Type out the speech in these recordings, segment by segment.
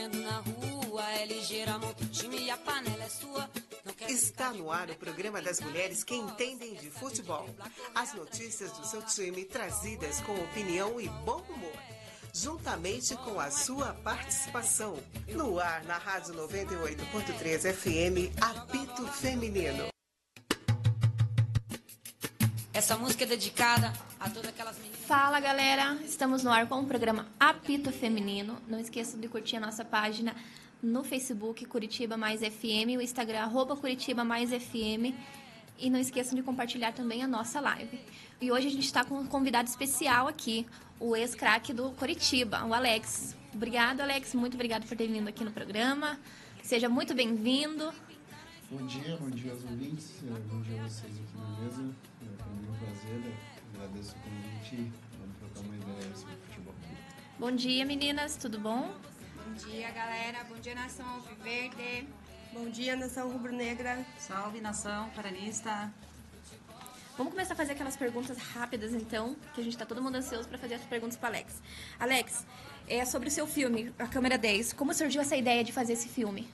vendo na rua, é ligeira, monta o time e a panela é sua. Está no ar o programa das mulheres que entendem de futebol. As notícias do seu time trazidas com opinião e bom humor. Juntamente com a sua participação. No ar, na Rádio 98.3 FM, Apito Feminino. Essa música é dedicada a todas aquelas meninas. Fala, galera! Estamos no ar com o programa Apito Feminino. Não esqueça de curtir a nossa página no Facebook, Curitiba Mais FM, o Instagram, @CuritibaMaisFM. E não esqueçam de compartilhar também a nossa live. E hoje a gente está com um convidado especial aqui, o ex-craque do Curitiba, o Alex. Obrigado, Alex. Muito obrigado por ter vindo aqui no programa. Seja muito bem-vindo. Bom dia aos ouvintes, bom dia a vocês aqui na mesa. Para mim é um prazer, agradeço o convite e vamos trocar uma ideia sobre futebol. Bom dia, meninas, tudo bom? Bom dia, galera. Bom dia, nação alviverde. Bom dia, nação rubro-negra. Salve, nação paranista. Vamos começar a fazer aquelas perguntas rápidas, então, que a gente tá todo mundo ansioso para fazer as perguntas para Alex. Alex, sobre o seu filme, A Câmera 10, como surgiu essa ideia de fazer esse filme?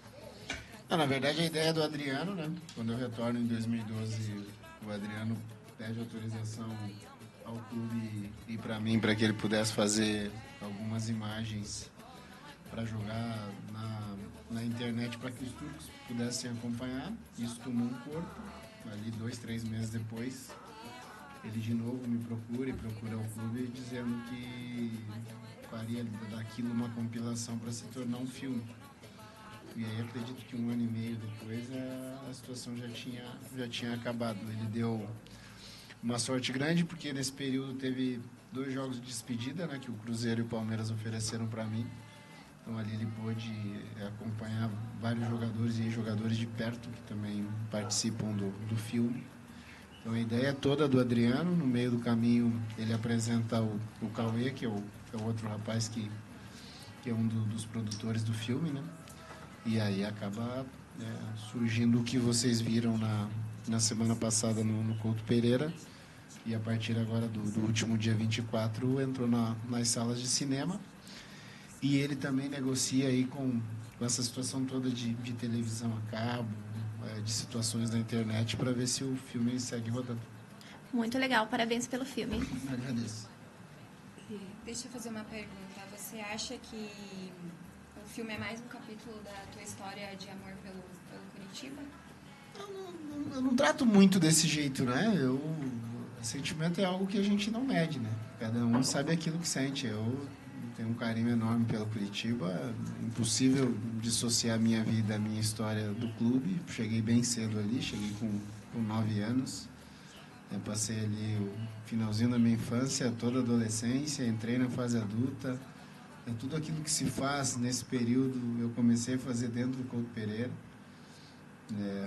Na verdade, a ideia é do Adriano, né? Quando eu retorno em 2012, o Adriano pede autorização ao clube e para mim, para que ele pudesse fazer algumas imagens para jogar na internet para que os turcos pudessem acompanhar. Isso tomou um corpo. Ali 2-3 meses depois, ele de novo me procura o clube dizendo que faria daquilo uma compilação para se tornar um filme. E aí acredito que 1 ano e meio depois a situação já tinha acabado. Ele deu uma sorte grande porque nesse período teve 2 jogos de despedida, né, que o Cruzeiro e o Palmeiras ofereceram para mim. Então ali ele pôde acompanhar vários jogadores e jogadores de perto que também participam do filme. Então a ideia toda do Adriano, no meio do caminho ele apresenta o Cauê, que é o outro rapaz que é um dos produtores do filme, né? E aí acaba surgindo o que vocês viram na semana passada no Couto Pereira. E a partir agora do último dia 24 entrou nas salas de cinema. E ele também negocia aí com essa situação toda de televisão a cabo, de situações na internet, para ver se o filme segue rodando. Muito legal, parabéns pelo filme. Agradeço. Deixa eu fazer uma pergunta. Você acha que o filme é mais um capítulo da tua história de amor pelo Curitiba? Eu não trato muito desse jeito, né? Sentimento é algo que a gente não mede, né? Cada um sabe aquilo que sente. Eu tenho um carinho enorme pelo Curitiba. É impossível dissociar a minha vida, a minha história do clube. Cheguei bem cedo ali, cheguei com 9 anos. Eu passei ali o finalzinho da minha infância, toda a adolescência, entrei na fase adulta. Tudo aquilo que se faz nesse período eu comecei a fazer dentro do Couto Pereira.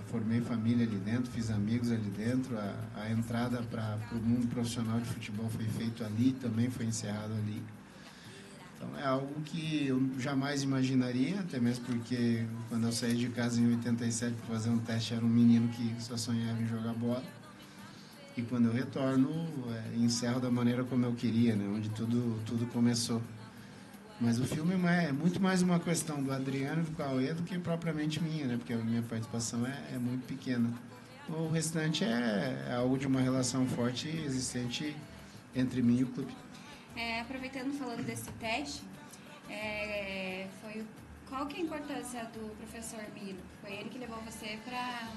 Formei família ali dentro, fiz amigos ali dentro. A entrada para o mundo profissional de futebol foi feito ali, também foi encerrado ali. Então é algo que eu jamais imaginaria, até mesmo porque quando eu saí de casa em 87 para fazer um teste, era um menino que só sonhava em jogar bola. E quando eu retorno, encerro da maneira como eu queria, né? Onde tudo começou. Mas o filme é muito mais uma questão do Adriano e do Cauê do que propriamente minha, né? Porque a minha participação é muito pequena. O restante é algo de uma relação forte existente entre mim e o clube. Aproveitando, falando desse teste, qual que é a importância do professor Miro? Foi ele que levou você para...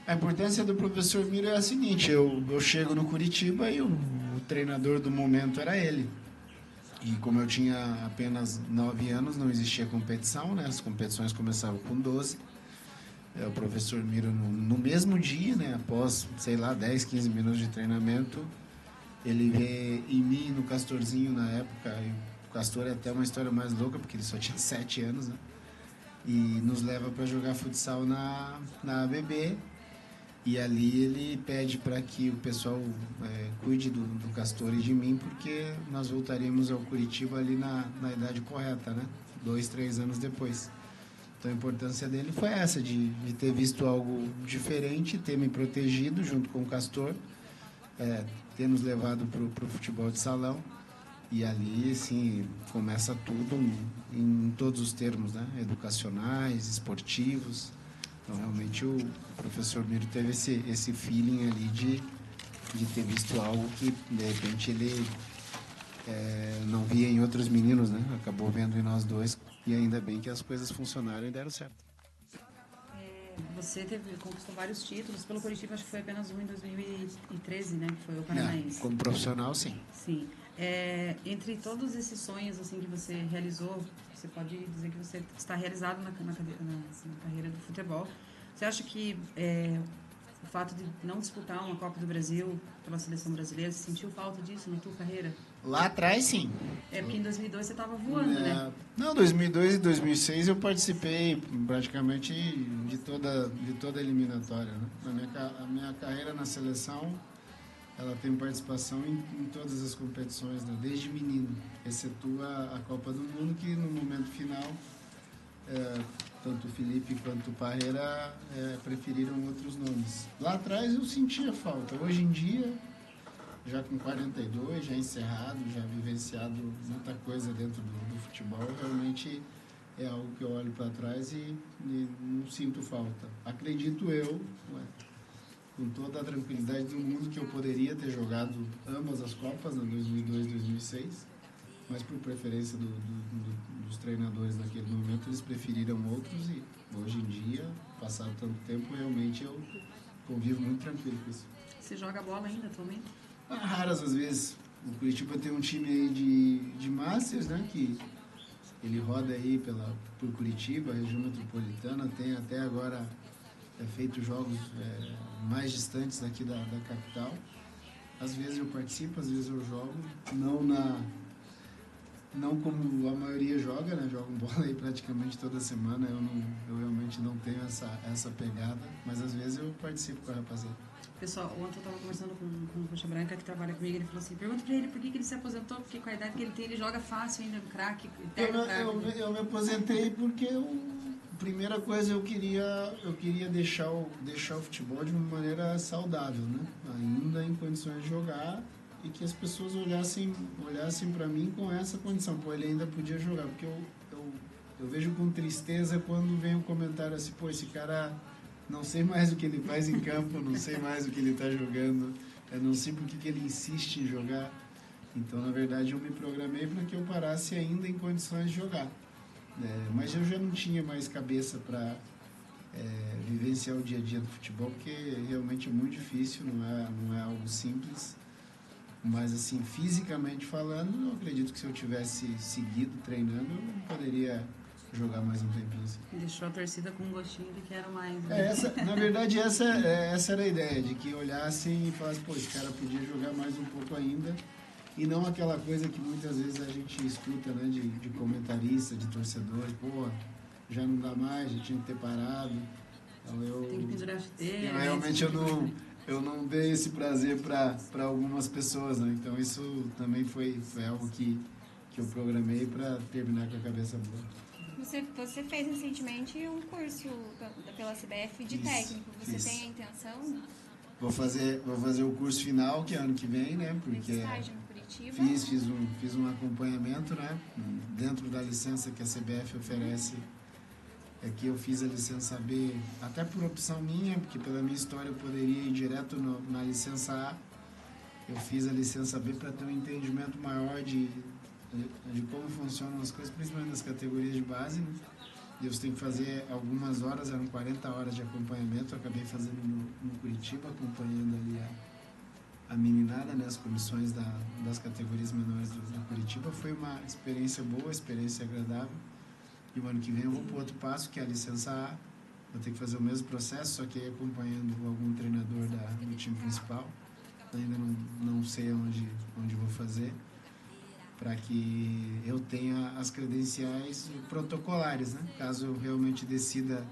A importância do professor Miro é a seguinte: eu chego no Curitiba e o treinador do momento era ele. E como eu tinha apenas 9 anos, não existia competição, né? As competições começavam com 12. O professor Miro, no mesmo dia, né? Após, 10, 15 minutos de treinamento, ele vê em mim e no Castorzinho na época. E o Castor é até uma história mais louca, porque ele só tinha 7 anos, né? E nos leva para jogar futsal na ABB. E ali ele pede para que o pessoal cuide do Castor e de mim, porque nós voltaríamos ao Curitiba ali na idade correta, né? 2, 3 anos depois. Então a importância dele foi essa, de ter visto algo diferente, ter me protegido junto com o Castor, ter nos levado para o futebol de salão E ali, assim, começa tudo em todos os termos, né? Educacionais, esportivos. Então, realmente, o professor Miro teve esse feeling ali de ter visto algo que, de repente, ele não via em outros meninos, né? Acabou vendo em nós dois, e ainda bem que as coisas funcionaram e deram certo. Você conquistou vários títulos pelo Coritiba, acho que foi apenas um em 2013, né? Que foi o Paranaense. Como profissional, sim. Sim. Entre todos esses sonhos assim que você realizou, você pode dizer que você está realizado na carreira do futebol. Você acha que o fato de não disputar uma Copa do Brasil pela seleção brasileira, você sentiu falta disso na tua carreira? Lá atrás, sim. Porque em 2002 você estava voando, né? Não, 2002 e 2006 eu participei praticamente de toda a eliminatória, né? A minha carreira na seleção, ela tem participação em todas as competições, né? Desde menino, excetua a Copa do Mundo, que no momento final, tanto o Felipe quanto o Parreira preferiram outros nomes. Lá atrás eu sentia falta. Hoje em dia, já com 42, já encerrado, já vivenciado muita coisa dentro do futebol, realmente é algo que eu olho para trás e não sinto falta. Acredito eu, com toda a tranquilidade do mundo, que eu poderia ter jogado ambas as Copas, né, 2002 e 2006, mas por preferência dos treinadores naquele momento, eles preferiram outros, e hoje em dia, passado tanto tempo, realmente eu convivo muito tranquilo com isso. Você joga bola ainda atualmente? Raras às vezes. O Curitiba tem um time aí de Masters, né, que ele roda aí por Curitiba, região metropolitana, tem até agora feito jogos mais distantes daqui da capital. Às vezes eu participo, às vezes eu jogo, não como a maioria joga, né? Jogam bola aí praticamente toda semana. Eu realmente não tenho essa pegada, mas às vezes eu participo com a rapaziada. Pessoal, ontem eu estava conversando com o Coxa Branca, que trabalha comigo, ele falou assim, pergunta pra ele por que ele se aposentou, porque com a idade que ele tem, ele joga fácil ainda no craque, eu me aposentei porque a primeira coisa eu queria deixar o futebol de uma maneira saudável, né? Ainda em condições de jogar, e que as pessoas olhassem para mim com essa condição. Pô, ele ainda podia jogar, porque eu vejo com tristeza quando vem um comentário assim, pô, esse cara, não sei mais o que ele faz em campo, não sei mais o que ele está jogando, eu não sei por que ele insiste em jogar. Então, na verdade, eu me programei para que eu parasse ainda em condições de jogar. Mas eu já não tinha mais cabeça para vivenciar o dia a dia do futebol, porque realmente é muito difícil, não é algo simples. Mas, assim, fisicamente falando, eu acredito que se eu tivesse seguido treinando, eu poderia jogar mais um tempinho. Assim. Deixou a torcida com um gostinho de que era mais. Né? Na verdade, essa era a ideia, de que olhassem e falassem, pô, esse cara podia jogar mais um pouco ainda. E não aquela coisa que muitas vezes a gente escuta, né, de comentarista, de torcedores, pô, já não dá mais, já tinha que ter parado. Então, tem que pendurar chuteira. Realmente eu não dei esse prazer para algumas pessoas, né? Então isso também foi algo que eu programei para terminar com a cabeça boa. Você fez recentemente um curso pela CBF de técnico. Você tem a intenção? Vou fazer o curso final, que é ano que vem, né? Porque estágio no Curitiba? Fiz um acompanhamento, né? Dentro da licença que a CBF oferece. Aqui eu fiz a licença B, até por opção minha, porque pela minha história eu poderia ir direto na licença A. Eu fiz a licença B para ter um entendimento maior de como funcionam as coisas, principalmente nas categorias de base, né? E eu tenho que fazer algumas horas, eram 40 horas de acompanhamento, eu acabei fazendo no Curitiba, acompanhando ali a meninada, né, as comissões das categorias menores do Curitiba. Foi uma experiência boa, experiência agradável. E o ano que vem eu vou para outro passo, que é a licença A. Vou ter que fazer o mesmo processo, só que aí acompanhando algum treinador do time principal. Ainda não sei onde vou fazer, para que eu tenha as credenciais protocolares, né? Caso eu realmente decida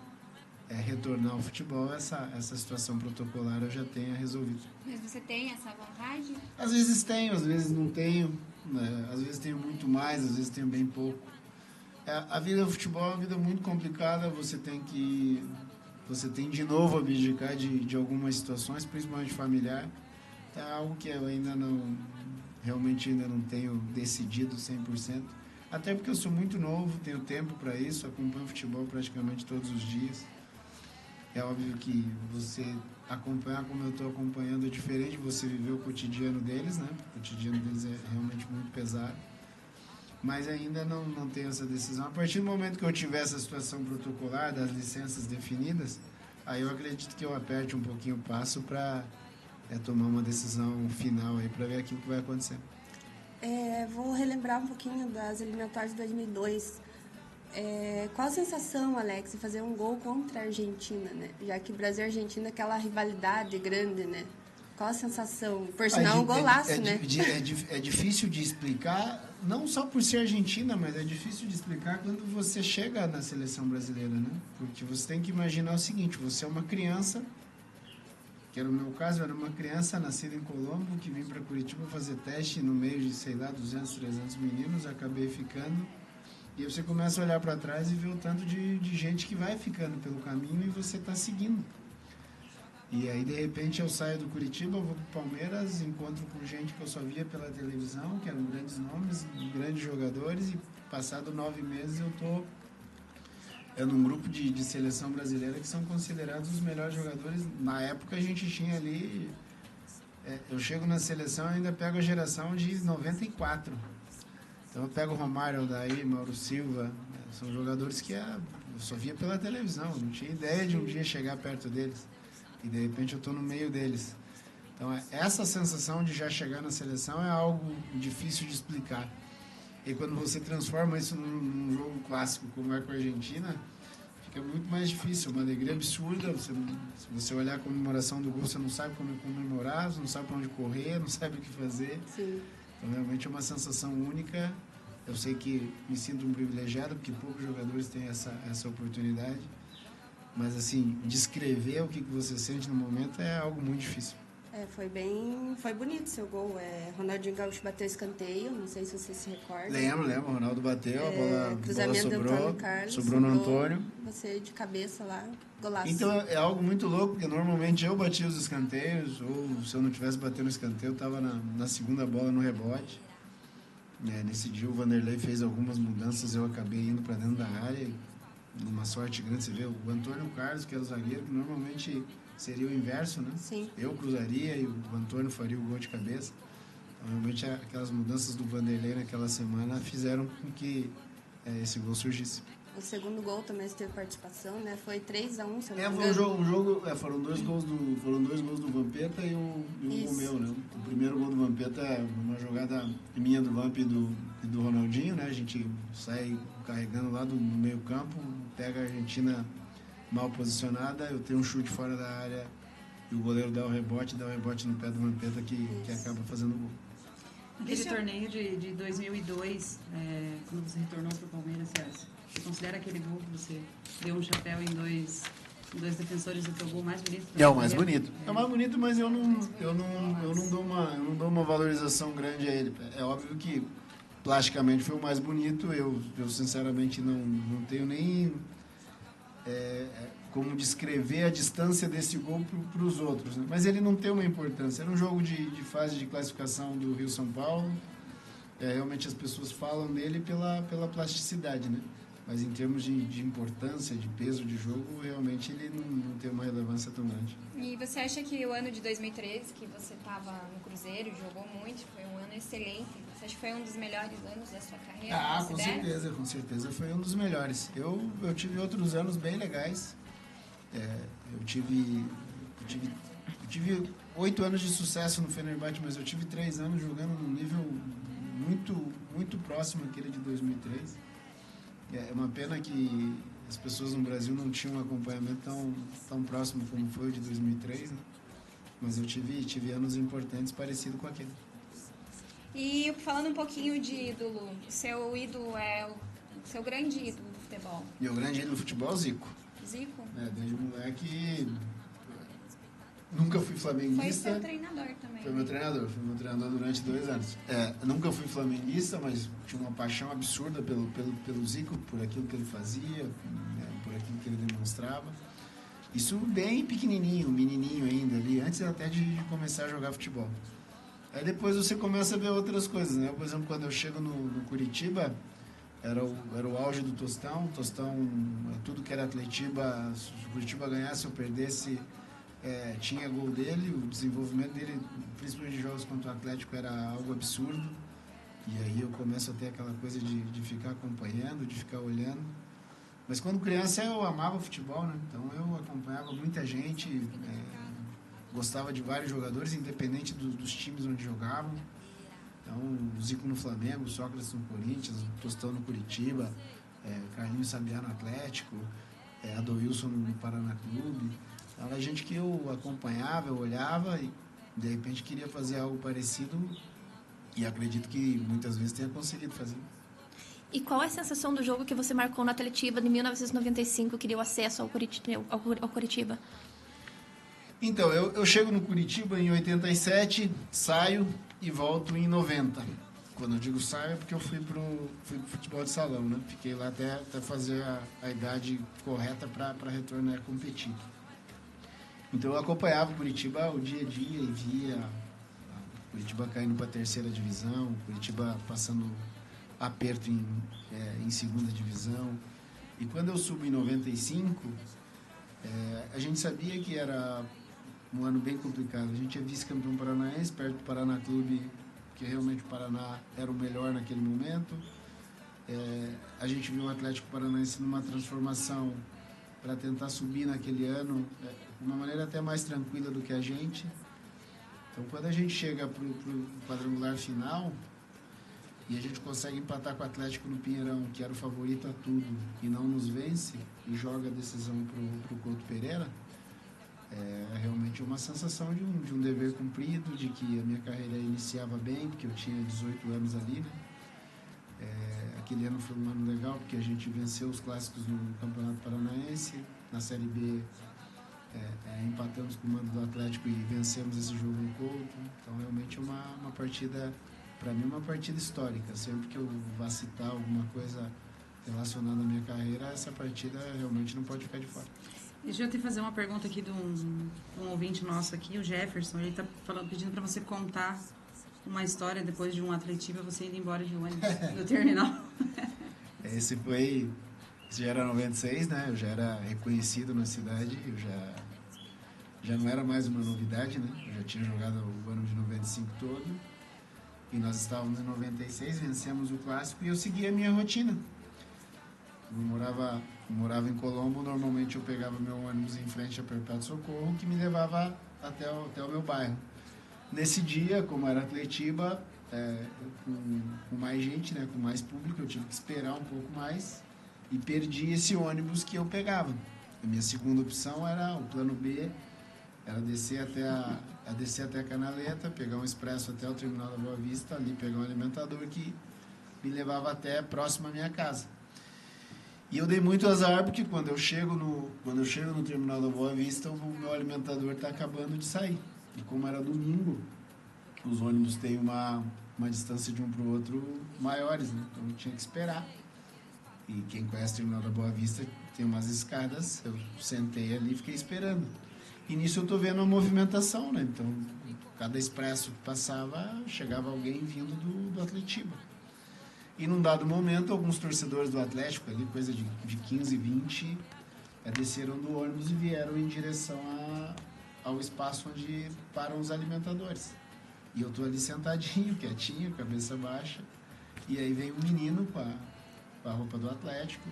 retornar ao futebol, essa situação protocolar eu já tenha resolvido. Mas você tem essa vontade? Às vezes tenho, às vezes não tenho, né? Às vezes tenho muito mais, às vezes tenho bem pouco. A vida do futebol é uma vida muito complicada, você tem de novo abdicar de algumas situações, principalmente familiar. É algo que eu ainda realmente ainda não tenho decidido 100%. Até porque eu sou muito novo, tenho tempo para isso, acompanho futebol praticamente todos os dias. É óbvio que você acompanhar como eu estou acompanhando é diferente de você viver o cotidiano deles, né? O cotidiano deles é realmente muito pesado. Mas ainda não tenho essa decisão. A partir do momento que eu tiver essa situação protocolar, das licenças definidas, aí eu acredito que eu aperte um pouquinho o passo para tomar uma decisão final aí para ver aquilo que vai acontecer. Vou relembrar um pouquinho das eliminatórias de 2002. Qual a sensação, Alex, de fazer um gol contra a Argentina, né? Já que Brasil e Argentina é aquela rivalidade grande, né? Qual a sensação? Por sinal, um golaço, né? É difícil de explicar, não só por ser Argentina, mas é difícil de explicar quando você chega na seleção brasileira, né? Porque você tem que imaginar o seguinte, você é uma criança, que era o meu caso, eu era uma criança nascida em Colombo, que vim para Curitiba fazer teste no meio de, 200, 300 meninos, acabei ficando. E você começa a olhar para trás e ver o tanto de gente que vai ficando pelo caminho e você está seguindo. E aí, de repente, eu saio do Curitiba, vou para o Palmeiras, encontro com gente que eu só via pela televisão, que eram grandes nomes, grandes jogadores, e passado 9 meses eu estou num grupo de seleção brasileira que são considerados os melhores jogadores. Na época a gente tinha ali... eu chego na seleção e ainda pego a geração de 94. Então eu pego o Romário, Aldair, Mauro Silva, são jogadores que eu só via pela televisão, não tinha ideia de um dia chegar perto deles. E de repente eu estou no meio deles. Então essa sensação de já chegar na seleção é algo difícil de explicar. E quando você transforma isso num jogo clássico como é com a Argentina, fica muito mais difícil, uma alegria absurda. Se você olhar a comemoração do gol, você não sabe como comemorar, você não sabe para onde correr, não sabe o que fazer. Sim. Então realmente é uma sensação única. Eu sei que me sinto um privilegiado, porque poucos jogadores têm essa oportunidade. Mas, assim, descrever o que você sente no momento é algo muito difícil. Foi bonito seu gol. Ronaldinho Gaúcho bateu escanteio, não sei se você se recorda. Lembro, o Ronaldo bateu, a bola cruzamento sobrou, do Antônio Carlos, sobrou no Antônio. Você de cabeça lá, golaço. Então é algo muito louco, porque normalmente eu batia os escanteios, ou se eu não tivesse batendo no escanteio, eu estava na segunda bola no rebote. Nesse dia o Vanderlei fez algumas mudanças, eu acabei indo para dentro da área, numa sorte grande. Você vê, o Antônio Carlos, que era o zagueiro, que normalmente seria o inverso, né? Sim. Eu cruzaria e o Antônio faria o gol de cabeça. Então, realmente, aquelas mudanças do Vanderlei naquela semana fizeram com que esse gol surgisse. O segundo gol também teve participação, né? Foi 3-1, se eu não me engano. Foram dois gols do Vampeta e o gol meu, né? O primeiro gol do Vampeta é uma jogada minha do Vamp e do Ronaldinho, né? A gente sai carregando lá do meio campo, pega a Argentina mal posicionada, eu tenho um chute fora da área e o goleiro dá o rebote no pé do Vampeta que acaba fazendo o gol. Aquele torneio de 2002, quando você retornou para o Palmeiras, você considera aquele gol que você deu um chapéu em dois defensores do teu gol mais bonito? É o mais bonito. É o mais bonito, mas eu não dou uma valorização grande a ele. É óbvio que plasticamente foi o mais bonito. Eu sinceramente não tenho nem como descrever a distância desse gol para os outros, né? Mas ele não tem uma importância. Era um jogo de fase de classificação do Rio-São Paulo. Realmente as pessoas falam dele pela plasticidade, né? Mas em termos de importância, de peso de jogo, realmente ele não tem uma relevância tão grande. E você acha que o ano de 2013, que você estava no Cruzeiro, jogou muito, foi um ano excelente? Você acha que foi um dos melhores anos da sua carreira? Com certeza foi um dos melhores. Eu tive outros anos bem legais. Eu tive 8 anos de sucesso no Fenerbahçe, mas eu tive 3 anos jogando num nível muito, muito próximo àquele de 2003. É uma pena que as pessoas no Brasil não tinham um acompanhamento tão próximo como foi o de 2003, né? Mas eu tive anos importantes parecido com aquele. E falando um pouquinho de ídolo, seu ídolo é o seu grande ídolo do futebol? Meu grande ídolo do futebol é o Zico. Zico? Desde moleque, nunca fui flamenguista. Foi seu treinador também. Foi meu treinador durante 2 anos. Nunca fui flamenguista, mas tinha uma paixão absurda pelo Zico, por aquilo que ele fazia, por aquilo que ele demonstrava. Isso bem pequenininho, menininho ainda ali, antes até de começar a jogar futebol. Aí depois você começa a ver outras coisas, né? Por exemplo, quando eu chego no Curitiba, era o auge do Tostão, tudo que era Atletiba, se o Curitiba ganhasse ou perdesse, tinha gol dele, o desenvolvimento dele, principalmente de jogos contra o Atlético, era algo absurdo. E aí eu começo a ter aquela coisa de ficar acompanhando, de ficar olhando. Mas quando criança eu amava futebol, né? Então eu acompanhava muita gente, gostava de vários jogadores, independente dos times onde jogavam. Então, o Zico no Flamengo, o Sócrates no Corinthians, o Tostão no Curitiba, Carlinhos Sabiá no Atlético, Adoilson no Paraná Clube. Então, era gente que eu acompanhava, eu olhava e de repente queria fazer algo parecido e acredito que muitas vezes tenha conseguido fazer. E qual é a sensação do jogo que você marcou no Atletiba de 1995, que deu acesso ao Curitiba? Então, eu chego no Curitiba em 87, saio e volto em 90. Quando eu digo saio é porque eu fui pro futebol de salão, né? Fiquei lá até fazer a idade correta para retornar a competir. Então eu acompanhava o Curitiba o dia a dia e via o Curitiba caindo para a terceira divisão, o Curitiba passando aperto em segunda divisão. E quando eu subo em 95, a gente sabia que era um ano bem complicado. A gente é vice-campeão paranaense, perto do Paraná Clube, que realmente o Paraná era o melhor naquele momento. A gente viu o Atlético Paranaense numa transformação para tentar subir naquele ano de uma maneira até mais tranquila do que a gente. Então, quando a gente chega para o quadrangular final e a gente consegue empatar com o Atlético no Pinheirão, que era o favorito a tudo, e não nos vence, e joga a decisão para o Couto Pereira, é realmente uma sensação de um dever cumprido, de que a minha carreira iniciava bem, porque eu tinha 18 anos ali, né? Aquele ano foi um ano legal, porque a gente venceu os clássicos no Campeonato Paranaense, na Série B empatamos com o mando do Atlético e vencemos esse jogo no Couto. Então realmente é uma partida, para mim, uma partida histórica. Sempre que eu vá citar alguma coisa relacionada à minha carreira, essa partida realmente não pode ficar de fora. Deixa eu te fazer uma pergunta aqui de um ouvinte nosso aqui, o Jefferson. Ele está pedindo para você contar uma história depois de um Atletiba, você indo embora de ônibus do terminal. Esse já era 96, né? Eu já era reconhecido na cidade, eu já não era mais uma novidade, né? Eu já tinha jogado o ano de 95 todo. E nós estávamos em 96, vencemos o clássico e eu seguia a minha rotina. Eu morava em Colombo, normalmente eu pegava meu ônibus em frente a Perpétuo Socorro, que me levava até o meu bairro. Nesse dia, como era Atletiba, com mais gente, né, com mais público, eu tive que esperar um pouco mais e perdi esse ônibus que eu pegava. A minha segunda opção era o plano B, era descer até a Canaleta, pegar um expresso até o terminal da Boa Vista, ali pegar um alimentador que me levava até próximo à minha casa. E eu dei muito azar, porque quando eu chego no terminal da Boa Vista, o meu alimentador está acabando de sair. E como era domingo, os ônibus têm uma distância de um para o outro maiores, né? Então eu tinha que esperar. E quem conhece o terminal da Boa Vista tem umas escadas, eu sentei ali e fiquei esperando. E nisso eu estou vendo a movimentação, né? Então, cada expresso que passava, chegava alguém vindo do Atletiba. E num dado momento, alguns torcedores do Atlético, ali coisa de 15, 20, desceram do ônibus e vieram em direção ao espaço onde param os alimentadores. E eu estou ali sentadinho, quietinho, cabeça baixa, e aí vem um menino com a roupa do Atlético,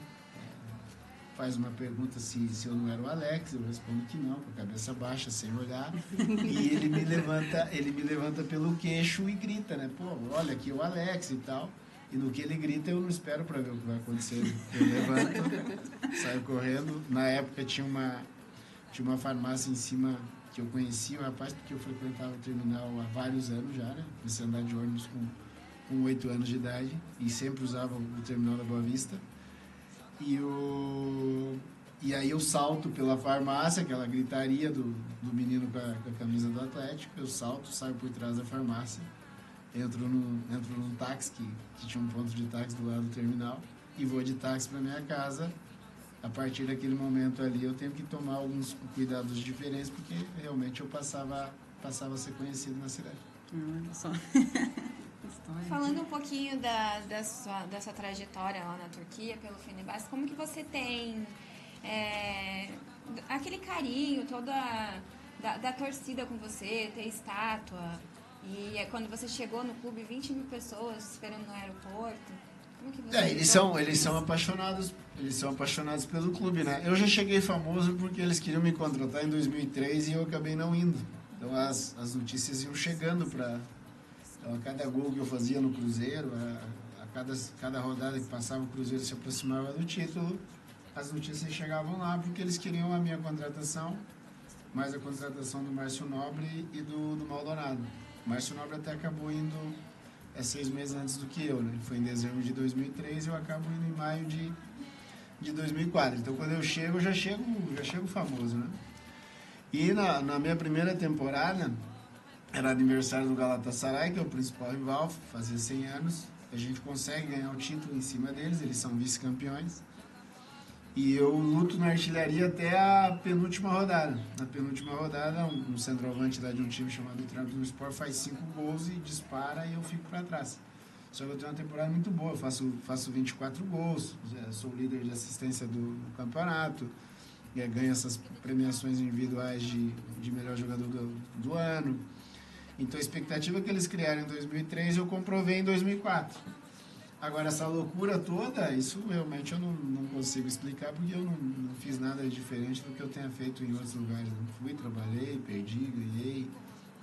faz uma pergunta se eu não era o Alex, eu respondo que não, com a cabeça baixa, sem olhar, e ele me levanta pelo queixo e grita, né? Pô, olha aqui o Alex e tal. E no que ele grita, eu não espero para ver o que vai acontecer. Eu levanto, saio correndo. Na época tinha uma farmácia em cima que eu conhecia, o rapaz, porque eu frequentava o terminal há vários anos já, né? Comecei a andar de ônibus com 8 anos de idade e sempre usava o terminal da Boa Vista. E aí eu salto pela farmácia, aquela gritaria do menino com a camisa do Atlético, eu salto, saio por trás da farmácia, entro num táxi que tinha um ponto de táxi do lado do terminal e vou de táxi para minha casa. A partir daquele momento ali eu tenho que tomar alguns cuidados diferentes, porque realmente eu passava a ser conhecido na cidade. Olha só. Falando um pouquinho da sua trajetória lá na Turquia, pelo Fenerbahçe, como que você tem aquele carinho toda da torcida com você, ter estátua, e quando você chegou no clube, 20 mil pessoas esperando no aeroporto, como que você... Eles são apaixonados pelo clube, né? Eu já cheguei famoso porque eles queriam me contratar em 2003 e eu acabei não indo. Então as notícias iam chegando para... Então, a cada gol que eu fazia no Cruzeiro, cada rodada que passava o Cruzeiro se aproximava do título, as notícias chegavam lá porque eles queriam a minha contratação, mais a contratação do Márcio Nobre e do Maldonado. O Márcio Nobre até acabou indo 6 meses antes do que eu, né? Foi em dezembro de 2003 e eu acabo indo em maio de 2004. Então, quando eu já chego famoso, né? E na minha primeira temporada, era aniversário do Galatasaray, que é o principal rival, fazia 100 anos. A gente consegue ganhar o título em cima deles, eles são vice-campeões. E eu luto na artilharia até a penúltima rodada. Na penúltima rodada, um centroavante de um time chamado Trabzonspor faz 5 gols e dispara e eu fico para trás. Só que eu tenho uma temporada muito boa, eu faço 24 gols, sou líder de assistência do campeonato, ganho essas premiações individuais de melhor jogador do ano. Então a expectativa que eles criaram em 2003 eu comprovei em 2004. Agora essa loucura toda, isso realmente eu não consigo explicar porque eu não fiz nada diferente do que eu tenha feito em outros lugares. Eu fui, trabalhei, perdi, ganhei.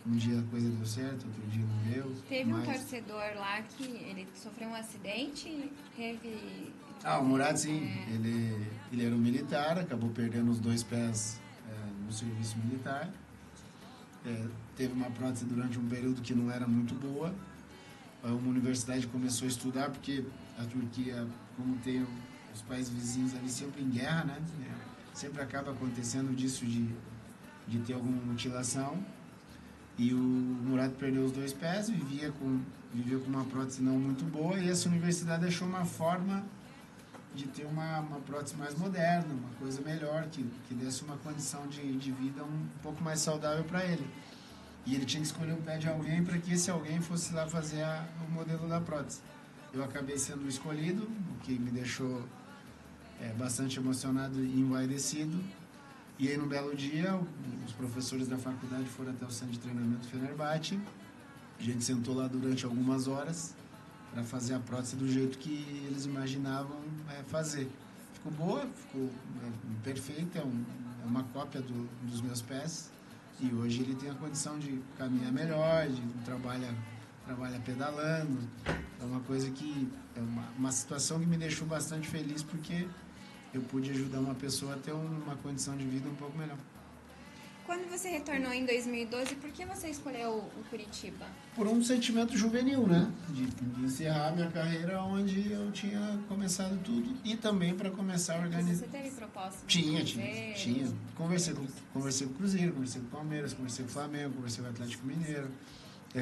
Um dia a coisa deu certo, outro dia não deu. Teve um torcedor lá que ele sofreu um acidente, teve... O Murad, sim. Ele era um militar, acabou perdendo os 2 pés no serviço militar. Teve uma prótese durante um período que não era muito boa. Uma universidade começou a estudar, porque a Turquia, como tem os países vizinhos ali sempre em guerra, né? Sempre acaba acontecendo disso de ter alguma mutilação. E o Murad perdeu os 2 pés, vivia com uma prótese não muito boa, e essa universidade achou uma forma de ter uma prótese mais moderna, uma coisa melhor, que desse uma condição de vida um pouco mais saudável para ele. E ele tinha que escolher um pé de alguém para que esse alguém fosse lá fazer o modelo da prótese. Eu acabei sendo escolhido, o que me deixou bastante emocionado e envaidecido. E aí, num belo dia, os professores da faculdade foram até o centro de treinamento Fenerbahçe. A gente sentou lá durante algumas horas para fazer a prótese do jeito que eles imaginavam fazer. Ficou boa, ficou perfeita, é uma cópia dos meus pés. E hoje ele tem a condição de caminhar melhor, trabalha pedalando. É uma coisa que é uma situação que me deixou bastante feliz porque eu pude ajudar uma pessoa a ter uma condição de vida um pouco melhor. Quando você retornou em 2012, por que você escolheu o Curitiba? Por um sentimento juvenil, né? De encerrar minha carreira onde eu tinha começado tudo e também para começar a organizar. Você teve proposta? Tinha. Conversei com o Cruzeiro, conversei com o Palmeiras, conversei com o Flamengo, conversei com o Atlético Mineiro.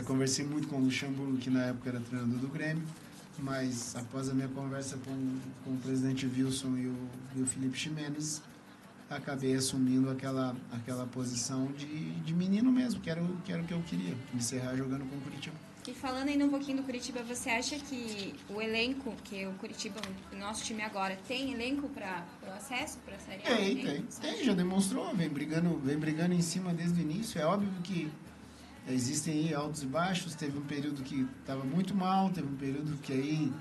Conversei muito com o Luxemburgo, que na época era treinador do Grêmio. Mas após a minha conversa com o presidente Wilson e o Felipe Ximenes, acabei assumindo aquela posição de menino mesmo, que era o que eu queria, encerrar jogando com o Curitiba. E falando ainda um pouquinho do Curitiba, você acha que o elenco, que o Curitiba, o nosso time agora, tem elenco para o acesso para a Série A? Tem, já demonstrou, vem brigando em cima desde o início. É óbvio que existem aí altos e baixos, teve um período que estava muito mal, teve um período que aí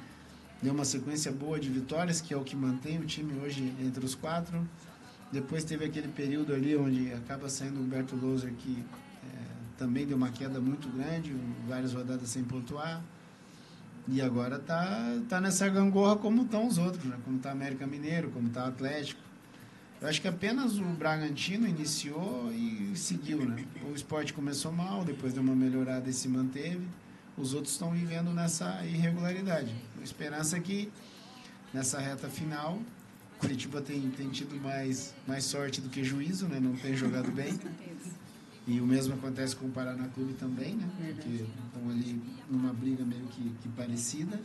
deu uma sequência boa de vitórias, que é o que mantém o time hoje entre os 4. Depois teve aquele período ali onde acaba saindo o Humberto Louser, que também deu uma queda muito grande, várias rodadas sem pontuar. E agora tá nessa gangorra como estão os outros, né? Como está América Mineiro, como está o Atlético. Eu acho que apenas o Bragantino iniciou e seguiu, né? O Sport começou mal, depois deu uma melhorada e se manteve. Os outros estão vivendo nessa irregularidade. A esperança é que nessa reta final Curitiba tem tido mais sorte do que juízo, né? Não tem jogado bem. E o mesmo acontece com o Paraná Clube também, né? Porque estão ali numa briga meio que parecida.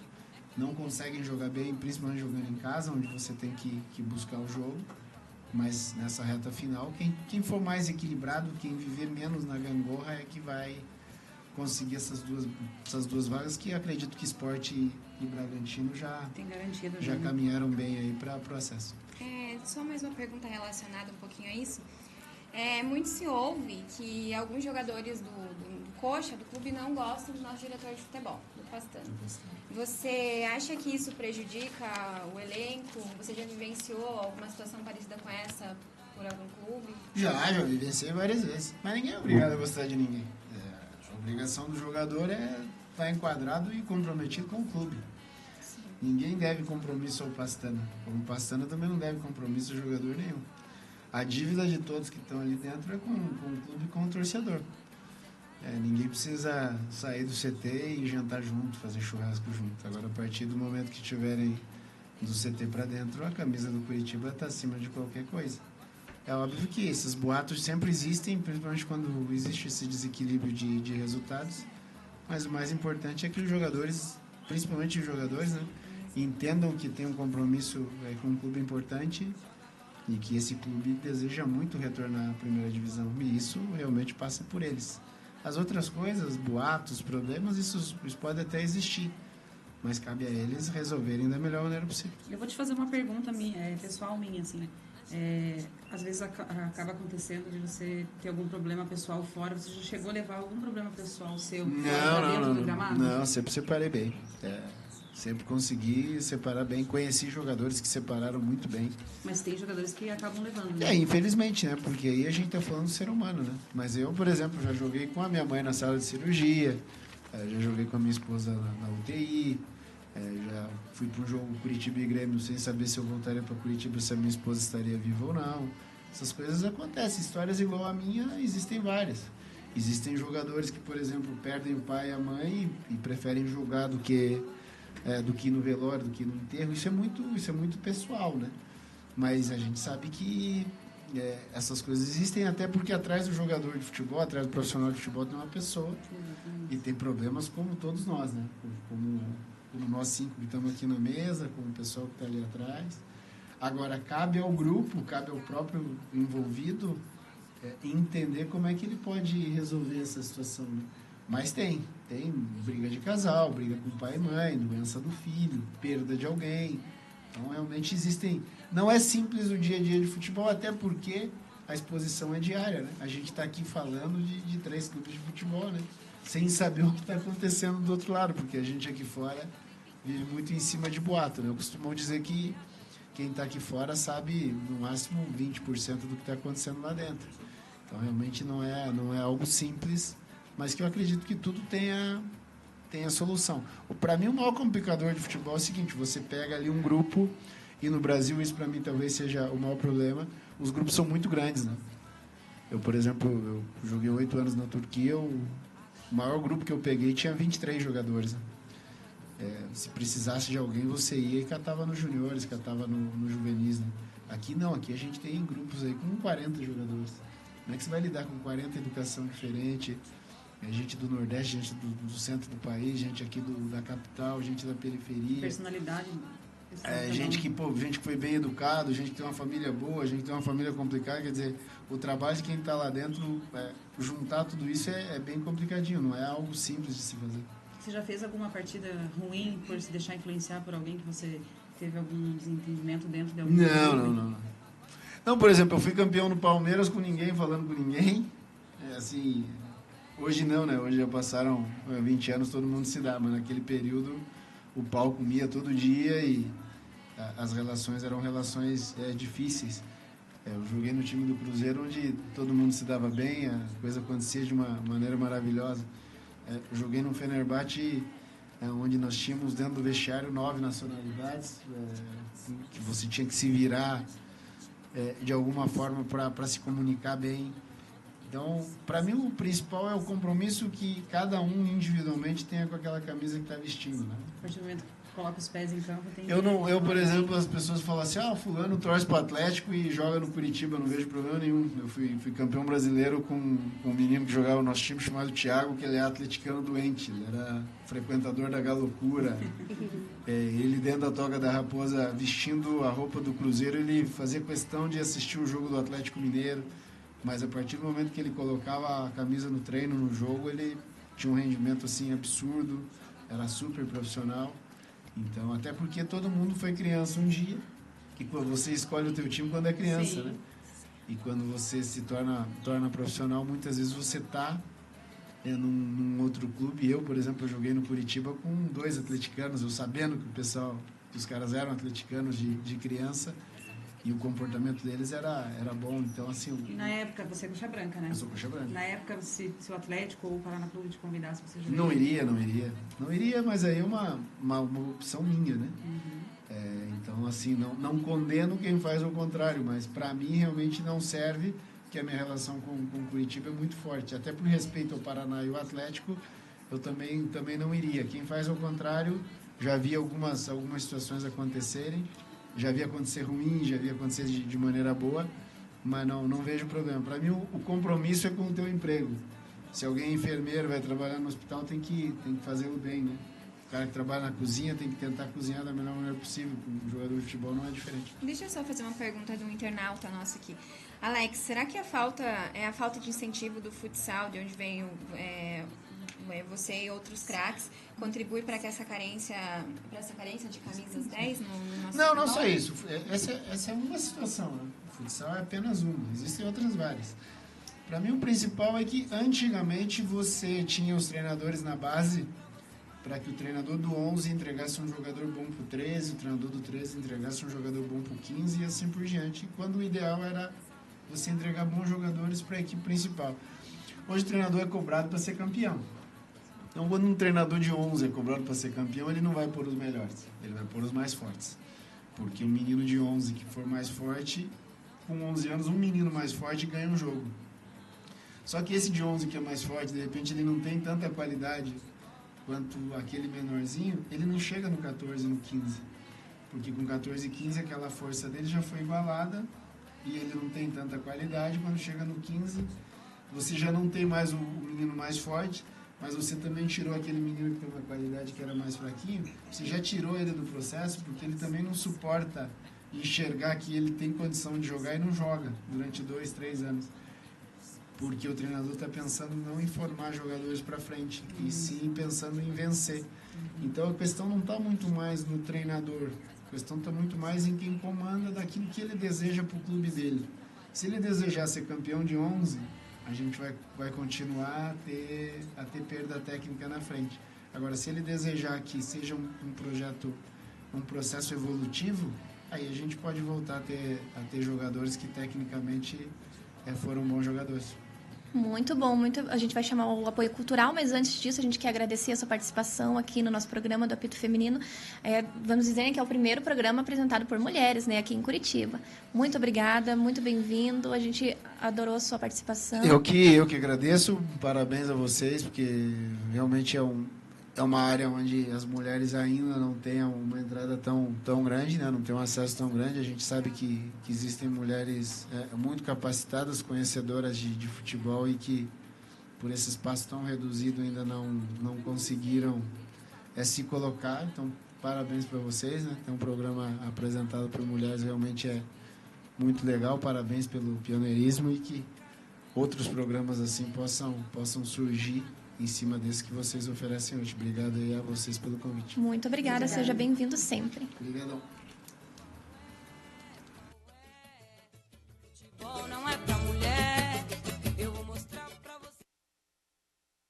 Não conseguem jogar bem, principalmente jogando em casa, onde você tem que buscar o jogo. Mas nessa reta final, quem for mais equilibrado, quem viver menos na gangorra é que vai conseguir essas duas vagas, que acredito que Sport e Bragantino já caminharam bem aí para o processo. Só mais uma pergunta relacionada um pouquinho a isso. Muito se ouve que alguns jogadores do Coxa, do clube, não gostam do nosso diretor de futebol, do Pastano. Você acha que isso prejudica o elenco? Você já vivenciou alguma situação parecida com essa por algum clube? Já vivenciei várias vezes. Mas ninguém é obrigado a gostar de ninguém. A obrigação do jogador é estar enquadrado e comprometido com o clube. Sim. Ninguém deve compromisso ao Pastano. Como o Pastano também não deve compromisso a jogador nenhum. A dívida de todos que estão ali dentro é com o clube e com o torcedor. Ninguém precisa sair do CT e jantar junto, fazer churrasco junto. Agora, a partir do momento que estiverem do CT para dentro, a camisa do Curitiba está acima de qualquer coisa. É óbvio que esses boatos sempre existem, principalmente quando existe esse desequilíbrio de resultados. Mas o mais importante é que os jogadores, principalmente os jogadores, né, entendam que tem um compromisso com um clube importante e que esse clube deseja muito retornar à primeira divisão. E isso realmente passa por eles. As outras coisas, boatos, problemas, isso pode até existir. Mas cabe a eles resolverem da melhor maneira possível. Eu vou te fazer uma pergunta pessoal minha, assim. Às vezes acaba acontecendo de você ter algum problema pessoal fora. Você já chegou a levar algum problema pessoal seu para dentro do gramado? Não, sempre separei bem. Sempre consegui separar bem. Conheci jogadores que separaram muito bem. Mas tem jogadores que acabam levando, né? Infelizmente, né? Porque aí a gente tá falando do ser humano, né? Mas eu, por exemplo, já joguei com a minha mãe na sala de cirurgia, já joguei com a minha esposa na UTI, já fui para um jogo Curitiba e Grêmio sem saber se eu voltaria para Curitiba, se a minha esposa estaria viva ou não. Essas coisas acontecem. Histórias igual a minha existem várias. Existem jogadores que, por exemplo, perdem o pai e a mãe e preferem jogar do que ir no velório, do que ir no enterro. Isso é muito pessoal, né? Mas a gente sabe que essas coisas existem, até porque atrás do jogador de futebol, atrás do profissional de futebol, tem uma pessoa e tem problemas como todos nós, né? Como nós 5 que estamos aqui na mesa, como o pessoal que está ali atrás. Agora, cabe ao grupo, cabe ao próprio envolvido entender como é que ele pode resolver essa situação, né? Mas tem briga de casal, briga com pai e mãe, doença do filho, perda de alguém. Então, realmente existem... Não é simples o dia a dia de futebol, até porque a exposição é diária, né? A gente está aqui falando de 3 clubes de futebol, né? Sem saber o que está acontecendo do outro lado, porque a gente aqui fora vive muito em cima de boato, né? Eu costumo dizer que quem está aqui fora sabe, no máximo, 20% do que está acontecendo lá dentro. Então, realmente não é algo simples, mas que eu acredito que tudo tenha solução. Para mim, o maior complicador de futebol é o seguinte: você pega ali um grupo, e no Brasil isso para mim talvez seja o maior problema, os grupos são muito grandes, né? Eu, por exemplo, eu joguei 8 anos na Turquia, o maior grupo que eu peguei tinha 23 jogadores, né? Se precisasse de alguém, você ia e catava nos juniores, catava no juvenis, né? Aqui não, aqui a gente tem grupos aí com 40 jogadores. Como é que você vai lidar com 40 educação diferente? Gente do Nordeste, gente do centro do país, gente aqui da capital, gente da periferia. Personalidade. Gente que foi bem educado, gente que tem uma família boa, gente que tem uma família complicada. Quer dizer, o trabalho de quem está lá dentro, juntar tudo isso é bem complicadinho, não é algo simples de se fazer. Você já fez alguma partida ruim por se deixar influenciar por alguém que você teve algum desentendimento dentro de algum Não. Não, por exemplo, eu fui campeão no Palmeiras com ninguém, falando com ninguém. Assim... Hoje não, né? Hoje já passaram 20 anos, todo mundo se dá, mas naquele período o pau comia todo dia e as relações eram relações difíceis. Eu joguei no time do Cruzeiro, onde todo mundo se dava bem, a coisa acontecia de uma maneira maravilhosa. Eu joguei no Fenerbahçe, onde nós tínhamos dentro do vestiário 9 nacionalidades, que você tinha que se virar de alguma forma para se comunicar bem. Então, para mim, o principal é o compromisso que cada um individualmente tenha com aquela camisa que está vestindo, né? A partir do momento que coloca os pés em campo, tem Eu, por exemplo, as pessoas falam assim: fulano torce para o Atlético e joga no Curitiba, não vejo problema nenhum. Eu fui campeão brasileiro com um menino que jogava no nosso time chamado Thiago, que ele é atleticano doente, ele era frequentador da Galocura. Ele, dentro da Toca da Raposa, vestindo a roupa do Cruzeiro, ele fazia questão de assistir o jogo do Atlético Mineiro. Mas a partir do momento que ele colocava a camisa no treino, no jogo, ele tinha um rendimento assim absurdo, era super profissional. Então, até porque todo mundo foi criança um dia, que você escolhe o teu time quando é criança, né? E quando você se torna profissional, muitas vezes você está num outro clube. Eu, por exemplo, eu joguei no Curitiba com 2 atleticanos, eu sabendo que os caras eram atleticanos de criança, e o comportamento deles era bom. Então, assim... E na época, você é coxa branca, né? Eu sou coxa branca. Na época, se o Atlético ou o Paraná Clube te convidasse, você jogaria? Não iria, mas aí é uma opção minha, né? Então, assim, não condeno quem faz o contrário, mas para mim realmente não serve, porque a minha relação com o Curitiba é muito forte. Até por respeito ao Paraná e ao Atlético, eu também não iria. Quem faz o contrário, já vi algumas situações acontecerem, já vi acontecer ruim, já vi acontecer de maneira boa, mas não vejo problema. Para mim, o compromisso é com o teu emprego. Se alguém é enfermeiro, vai trabalhar no hospital, tem que fazê-lo bem, né? O cara que trabalha na cozinha tem que tentar cozinhar da melhor maneira possível. Um jogador de futebol não é diferente. Deixa eu só fazer uma pergunta de um internauta nosso aqui. Alex, será que a falta de incentivo do futsal, de onde vem você e outros craques, contribui para essa carência de camisas 10 no nosso futebol? Não só isso. Essa é uma situação, né? O futsal é apenas uma. Existem outras várias. Para mim, o principal é que antigamente você tinha os treinadores na base para que o treinador do 11 entregasse um jogador bom para o 13, o treinador do 13 entregasse um jogador bom para o 15 e assim por diante, quando o ideal era você entregar bons jogadores para a equipe principal. Hoje o treinador é cobrado para ser campeão. Então, quando um treinador de 11 é cobrado para ser campeão, ele não vai pôr os melhores, ele vai pôr os mais fortes. Porque um menino de 11 que for mais forte, com 11 anos, um menino mais forte ganha um jogo. Só que esse de 11 que é mais forte, de repente ele não tem tanta qualidade quanto aquele menorzinho, ele não chega no 14 e no 15. Porque com 14 e 15 aquela força dele já foi igualada e ele não tem tanta qualidade. Quando chega no 15, você já não tem mais o menino mais forte, mas você também tirou aquele menino que tem uma qualidade que era mais fraquinho, você já tirou ele do processo, porque ele também não suporta enxergar que ele tem condição de jogar e não joga durante 2, 3 anos. Porque o treinador está pensando não em formar jogadores para frente, e sim pensando em vencer. Então a questão não está muito mais no treinador, a questão está muito mais em quem comanda daquilo que ele deseja para o clube dele. Se ele desejar ser campeão de 11, a gente vai continuar a ter perda técnica na frente. Agora, se ele desejar que seja um processo evolutivo, aí a gente pode voltar a ter jogadores que tecnicamente foram bons jogadores. Muito bom, a gente vai chamar o apoio cultural, mas antes disso a gente quer agradecer a sua participação aqui no nosso programa do Apito Feminino. Vamos dizer que é o primeiro programa apresentado por mulheres, né, aqui em Curitiba. Muito obrigada, muito bem-vindo, a gente adorou a sua participação. Eu que agradeço, parabéns a vocês, porque realmente é uma área onde as mulheres ainda não têm uma entrada tão grande, né? Não tem um acesso tão grande. A gente sabe que existem mulheres muito capacitadas, conhecedoras de futebol e que, por esse espaço tão reduzido, ainda não conseguiram se colocar. Então, parabéns para vocês, né? Ter um programa apresentado por mulheres realmente é muito legal. Parabéns pelo pioneirismo e que outros programas assim possam surgir em cima desse que vocês oferecem hoje. Obrigado aí a vocês pelo convite. Muito obrigada. Seja bem-vindo sempre. Obrigadão. Futebol não é pra mulher, eu vou mostrar pra você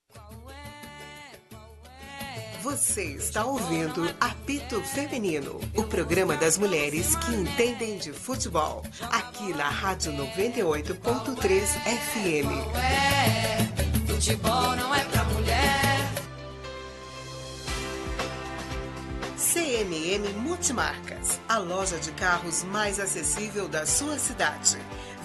qual é. Você está ouvindo Apito Feminino, o programa das mulheres que entendem de futebol, aqui na Rádio 98.3 FM. Futebol não é pra mulher. CMM Multimarcas, a loja de carros mais acessível da sua cidade.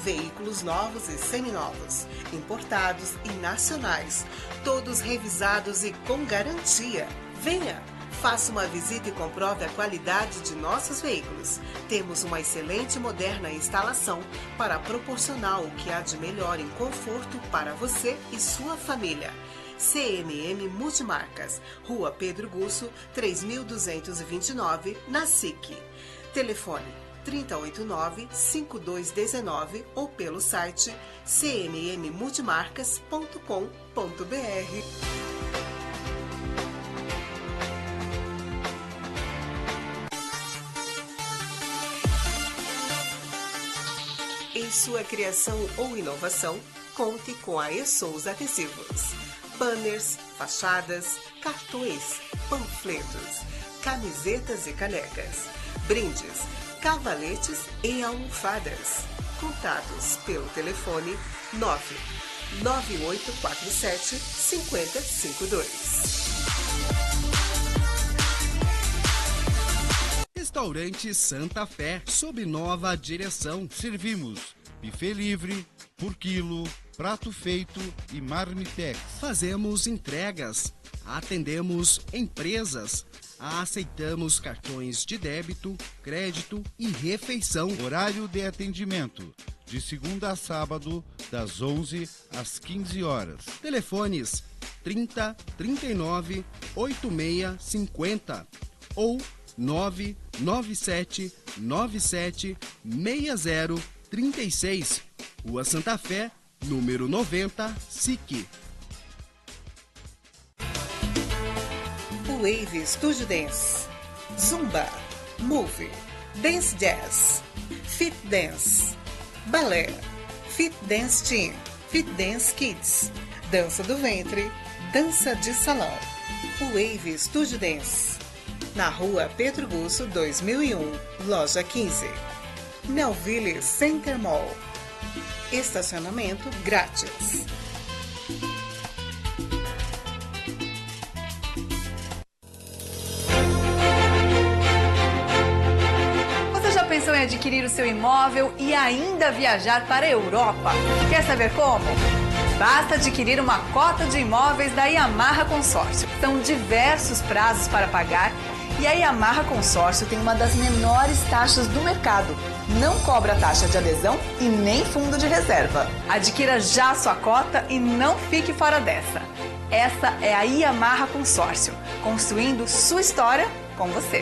Veículos novos e seminovos, importados e nacionais, todos revisados e com garantia. Venha! Faça uma visita e comprove a qualidade de nossos veículos. Temos uma excelente e moderna instalação para proporcionar o que há de melhor em conforto para você e sua família. CMM Multimarcas, Rua Pedro Gusso, 3229, na SIC. Telefone 389-5219 ou pelo site cmmmultimarcas.com.br. Em sua criação ou inovação, conte com a E Souza Adesivos. Banners, fachadas, cartões, panfletos, camisetas e canecas, brindes, cavaletes e almofadas. Contatos pelo telefone 99847 5052. Restaurante Santa Fé, sob nova direção. Servimos buffet livre, por quilo, prato feito e marmitex. Fazemos entregas, atendemos empresas, aceitamos cartões de débito, crédito e refeição. Horário de atendimento, de segunda a sábado, das 11 às 15 horas. Telefones 30 39 86 50 ou 997 97 60 36. Rua Santa Fé, número 90, SIC. Wave Studio Dance, Zumba, Move, Dance Jazz, Fit Dance, Balé, Fit Dance Team, Fit Dance Kids, Dança do Ventre, Dança de Salão. Wave Studio Dance, na Rua Pedro Busso, 2001, Loja 15. Melville Center Mall. Estacionamento grátis. Você já pensou em adquirir o seu imóvel e ainda viajar para a Europa? Quer saber como? Basta adquirir uma cota de imóveis da Yamaha Consórcio. São diversos prazos para pagar e a Yamaha Consórcio tem uma das menores taxas do mercado. Não cobra taxa de adesão e nem fundo de reserva. Adquira já sua cota e não fique fora dessa. Essa é a Yamaha Consórcio, construindo sua história com você.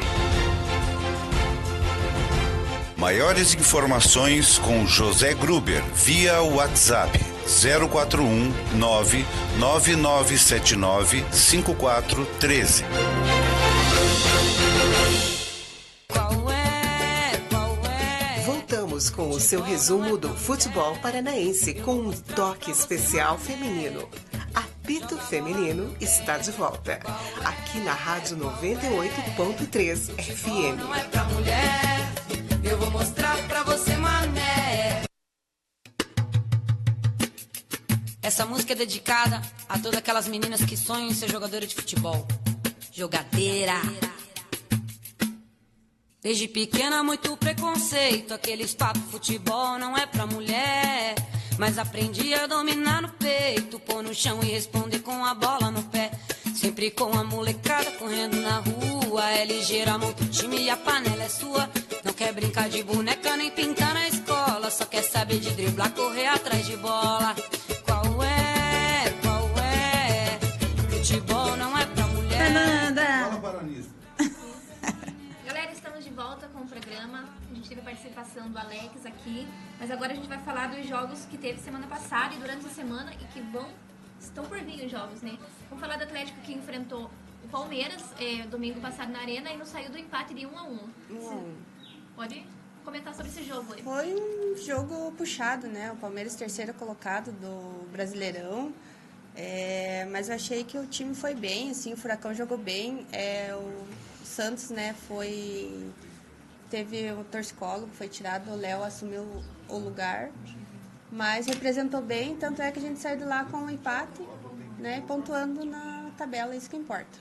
Maiores informações com José Gruber via WhatsApp 041 99979 5413. Voltamos com o seu resumo do futebol paranaense com um toque especial feminino. Apito Feminino está de volta, aqui na Rádio 98.3 FM. Não é pra mulher, eu vou mostrar pra você, mané. Essa música é dedicada a todas aquelas meninas que sonham em ser jogadora de futebol. Jogadeira. Desde pequena muito preconceito, aqueles papos futebol não é pra mulher. Mas aprendi a dominar no peito, pôr no chão e responder com a bola no pé. Sempre com a molecada correndo na rua, é ligeira, monta o time e a panela é sua. Não quer brincar de boneca nem pintar na escola, só quer saber de driblar, correr atrás de bola. Qual é? Qual é? Futebol não é pra mulher. Fernanda! Fala, baronista. Galera, estamos de volta com o programa. A gente teve a participação do Alex aqui, mas agora a gente vai falar dos jogos que teve semana passada e durante a semana e que estão por vir os jogos, né? Vamos falar do Atlético que enfrentou o Palmeiras domingo passado na Arena e não saiu do empate de 1-1. Pode comentar sobre esse jogo aí? Foi um jogo puxado, né? O Palmeiras terceiro colocado do Brasileirão. Mas eu achei que o time foi bem, assim, o Furacão jogou bem. O Santos, né, teve o torcicólogo, foi tirado, o Léo assumiu o lugar, mas representou bem, tanto é que a gente saiu de lá com um empate, né, pontuando na tabela, isso que importa.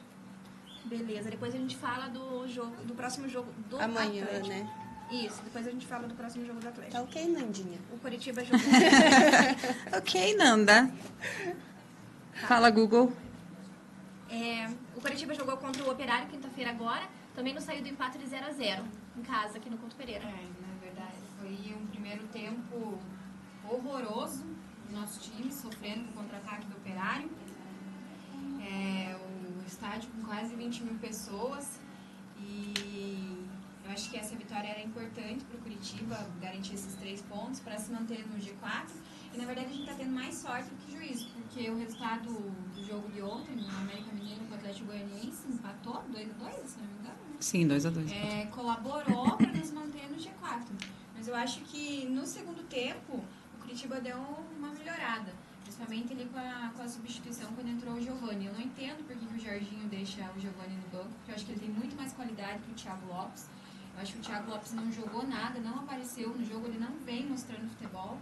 Beleza, depois a gente fala do próximo jogo do Amanhã, Atlético. né? Isso, depois a gente fala do próximo jogo do Atlético. Tá ok, Nandinha? O Coritiba jogou... Ok, Nanda. Fala, Google. O Coritiba jogou contra o Operário quinta-feira agora, também não saiu do empate de 0-0 em casa, aqui no Couto Pereira. Na verdade, foi um primeiro tempo horroroso do nosso time, sofrendo com o contra-ataque do Operário. O estádio com quase 20 mil pessoas e eu acho que essa vitória era importante para o Curitiba garantir esses 3 pontos para se manter no G4. E, na verdade, a gente está tendo mais sorte do que juízo, porque o resultado do jogo de ontem, no América Mineiro com o Atlético Goianiense, empatou 2-2, se não me engano. Sim, 2-2. Colaborou para nos manter no G4. Mas eu acho que no segundo tempo o Curitiba deu uma melhorada. Principalmente ali com a substituição quando entrou o Giovani. Eu não entendo por que o Jorginho deixa o Giovani no banco, porque eu acho que ele tem muito mais qualidade que o Thiago Lopes. Eu acho que o Thiago Lopes não jogou nada, não apareceu no jogo, ele não vem mostrando futebol.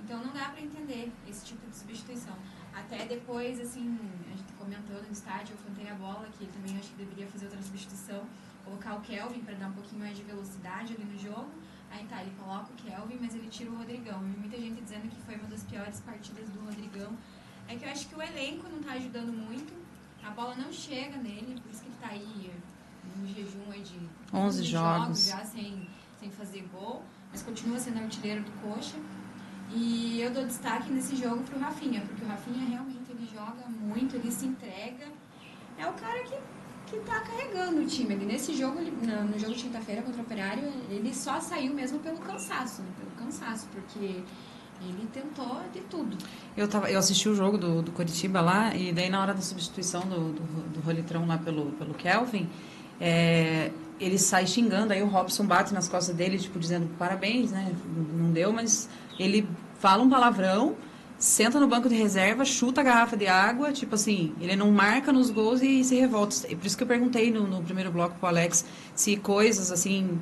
Então não dá para entender esse tipo de substituição. Até depois, assim, a gente comentou no estádio, eu cantei a bola, que ele também acho que deveria fazer outra substituição, colocar o Kelvin para dar um pouquinho mais de velocidade ali no jogo. Aí tá, ele coloca o Kelvin, mas ele tira o Rodrigão. E muita gente dizendo que foi uma das piores partidas do Rodrigão. É que eu acho que o elenco não tá ajudando muito, a bola não chega nele, por isso que ele tá aí no jejum aí de 11 jogos já sem fazer gol, mas continua sendo artilheiro do Coxa. E eu dou destaque nesse jogo pro Rafinha, porque o Rafinha realmente ele joga muito, ele se entrega. É o cara que tá carregando o time. Ele, nesse jogo, no jogo de quinta-feira contra o Operário, ele só saiu mesmo pelo cansaço, porque ele tentou de tudo. Eu assisti o jogo do Curitiba lá, e daí na hora da substituição do Rolitrão lá pelo Kelvin, ele sai xingando, aí o Robson bate nas costas dele, tipo, dizendo parabéns, né, não deu, mas ele fala um palavrão, senta no banco de reserva, chuta a garrafa de água, tipo assim, ele não marca nos gols e se revolta. E por isso que eu perguntei no primeiro bloco pro Alex se coisas assim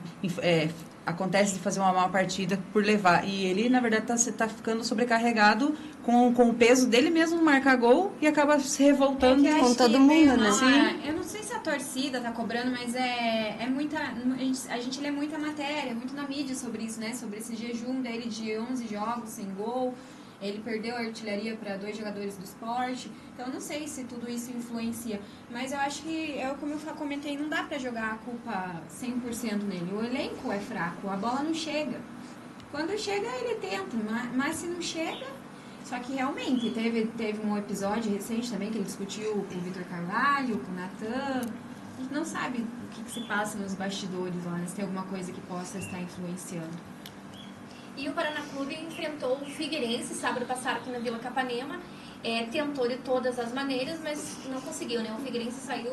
acontece de fazer uma má partida por levar. E ele, na verdade, tá ficando sobrecarregado com o peso dele mesmo marcar gol e acaba se revoltando com todo mundo, né? Eu não sei se a torcida tá cobrando, mas a gente lê muita matéria, muito na mídia sobre isso, né? Sobre esse jejum dele de 11 jogos sem gol. Ele perdeu a artilharia para 2 jogadores do Sport. Então, eu não sei se tudo isso influencia. Mas eu acho que, como eu comentei, não dá para jogar a culpa 100% nele. O elenco é fraco, a bola não chega. Quando chega, ele tenta, mas se não chega... Só que, realmente, teve um episódio recente também que ele discutiu com o Vitor Carvalho, com o Natan. A gente não sabe o que se passa nos bastidores lá, né? Se tem alguma coisa que possa estar influenciando. E o Paraná Clube enfrentou o Figueirense sábado passado aqui na Vila Capanema. Tentou de todas as maneiras, mas não conseguiu, né? O Figueirense saiu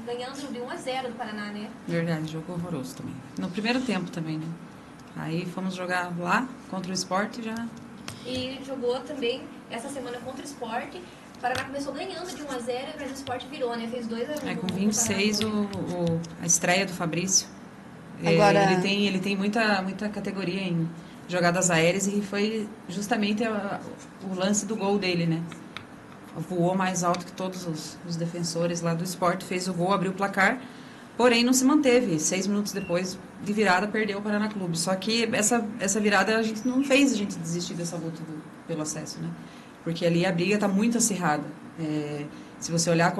ganhando de 1-0 do Paraná, né? Verdade, jogo horroroso também. No primeiro tempo também, né? Aí fomos jogar lá contra o Sport já. E jogou também essa semana contra o Sport. O Paraná começou ganhando de 1-0, mas o Sport virou, né? Fez 2-1. Com 26 a estreia do Fabrício. Agora... Ele tem muita categoria em jogadas aéreas e foi justamente o lance do gol dele, né? Voou mais alto que todos os defensores lá do Sport, fez o gol, abriu o placar, porém não se manteve. 6 minutos depois de virada, perdeu o Paraná Clube. Só que essa virada a gente não fez a gente desistir dessa luta pelo acesso, né? Porque ali a briga está muito acirrada. Se você olhar